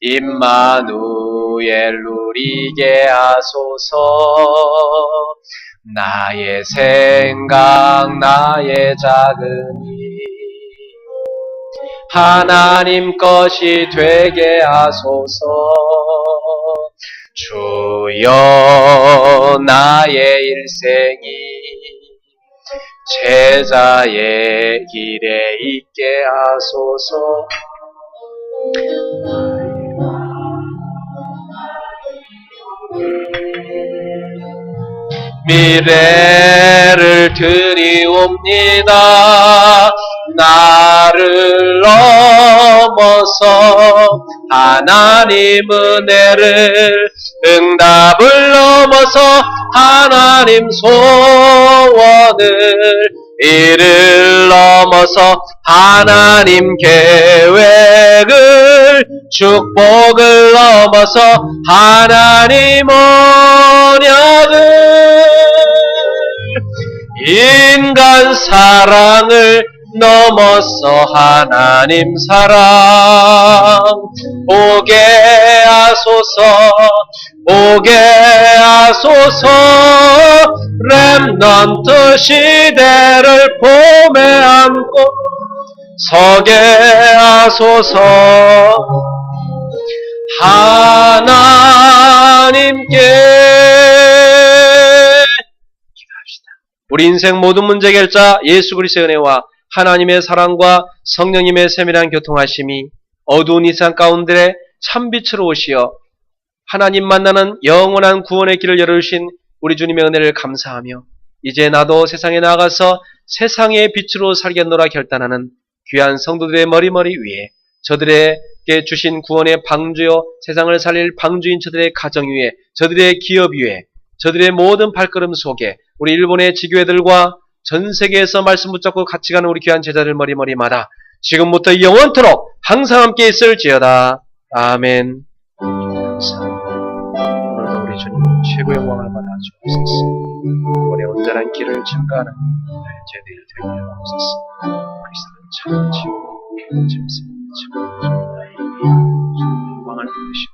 Speaker 2: 임마누엘 누리게 하소서. 나의 생각, 나의 작은 일 하나님 것이 되게 하소서. 주여, 나의 일생이 제자의 길에 있게 하소서. 미래를 드리옵니다. 나를 넘어서 하나님 은혜를, 응답을 넘어서 하나님 소원을, 이를 넘어서 하나님 계획을 축복을 넘어서 하나님 언약을 인간 사랑을 넘어서 하나님 사랑 오게 하소서 오게 하소서 렘넌트 시대를 봄에 안고 서게 하소서 하나님께 기도합시다. 우리 인생 모든 문제 해결자 예수 그리스도의 은혜와 하나님의 사랑과 성령님의 세밀한 교통하심이 어두운 이 세상 가운데 참빛으로 오시어 하나님 만나는 영원한 구원의 길을 열어주신 우리 주님의 은혜를 감사하며 이제 나도 세상에 나가서 세상의 빛으로 살겠노라 결단하는 귀한 성도들의 머리머리 위에 저들에게 주신 구원의 방주요 세상을 살릴 방주인 저들의 가정 위에 저들의 기업 위에 저들의 모든 발걸음 속에 우리 일본의 지교회들과 전 세계에서 말씀 붙잡고 같이 가는 우리 귀한 제자들 머리머리마다 지금부터 영원토록 항상 함께 있을지어다. 아멘. 감사합니다. 오늘도 우리 주님 최고의 영광을 받아 주옵소서. 구원의 온전한 길을 증거하는 제자들 되게 하옵소서. 그리스도는 참 지고 짐승 참 영광을 받으시고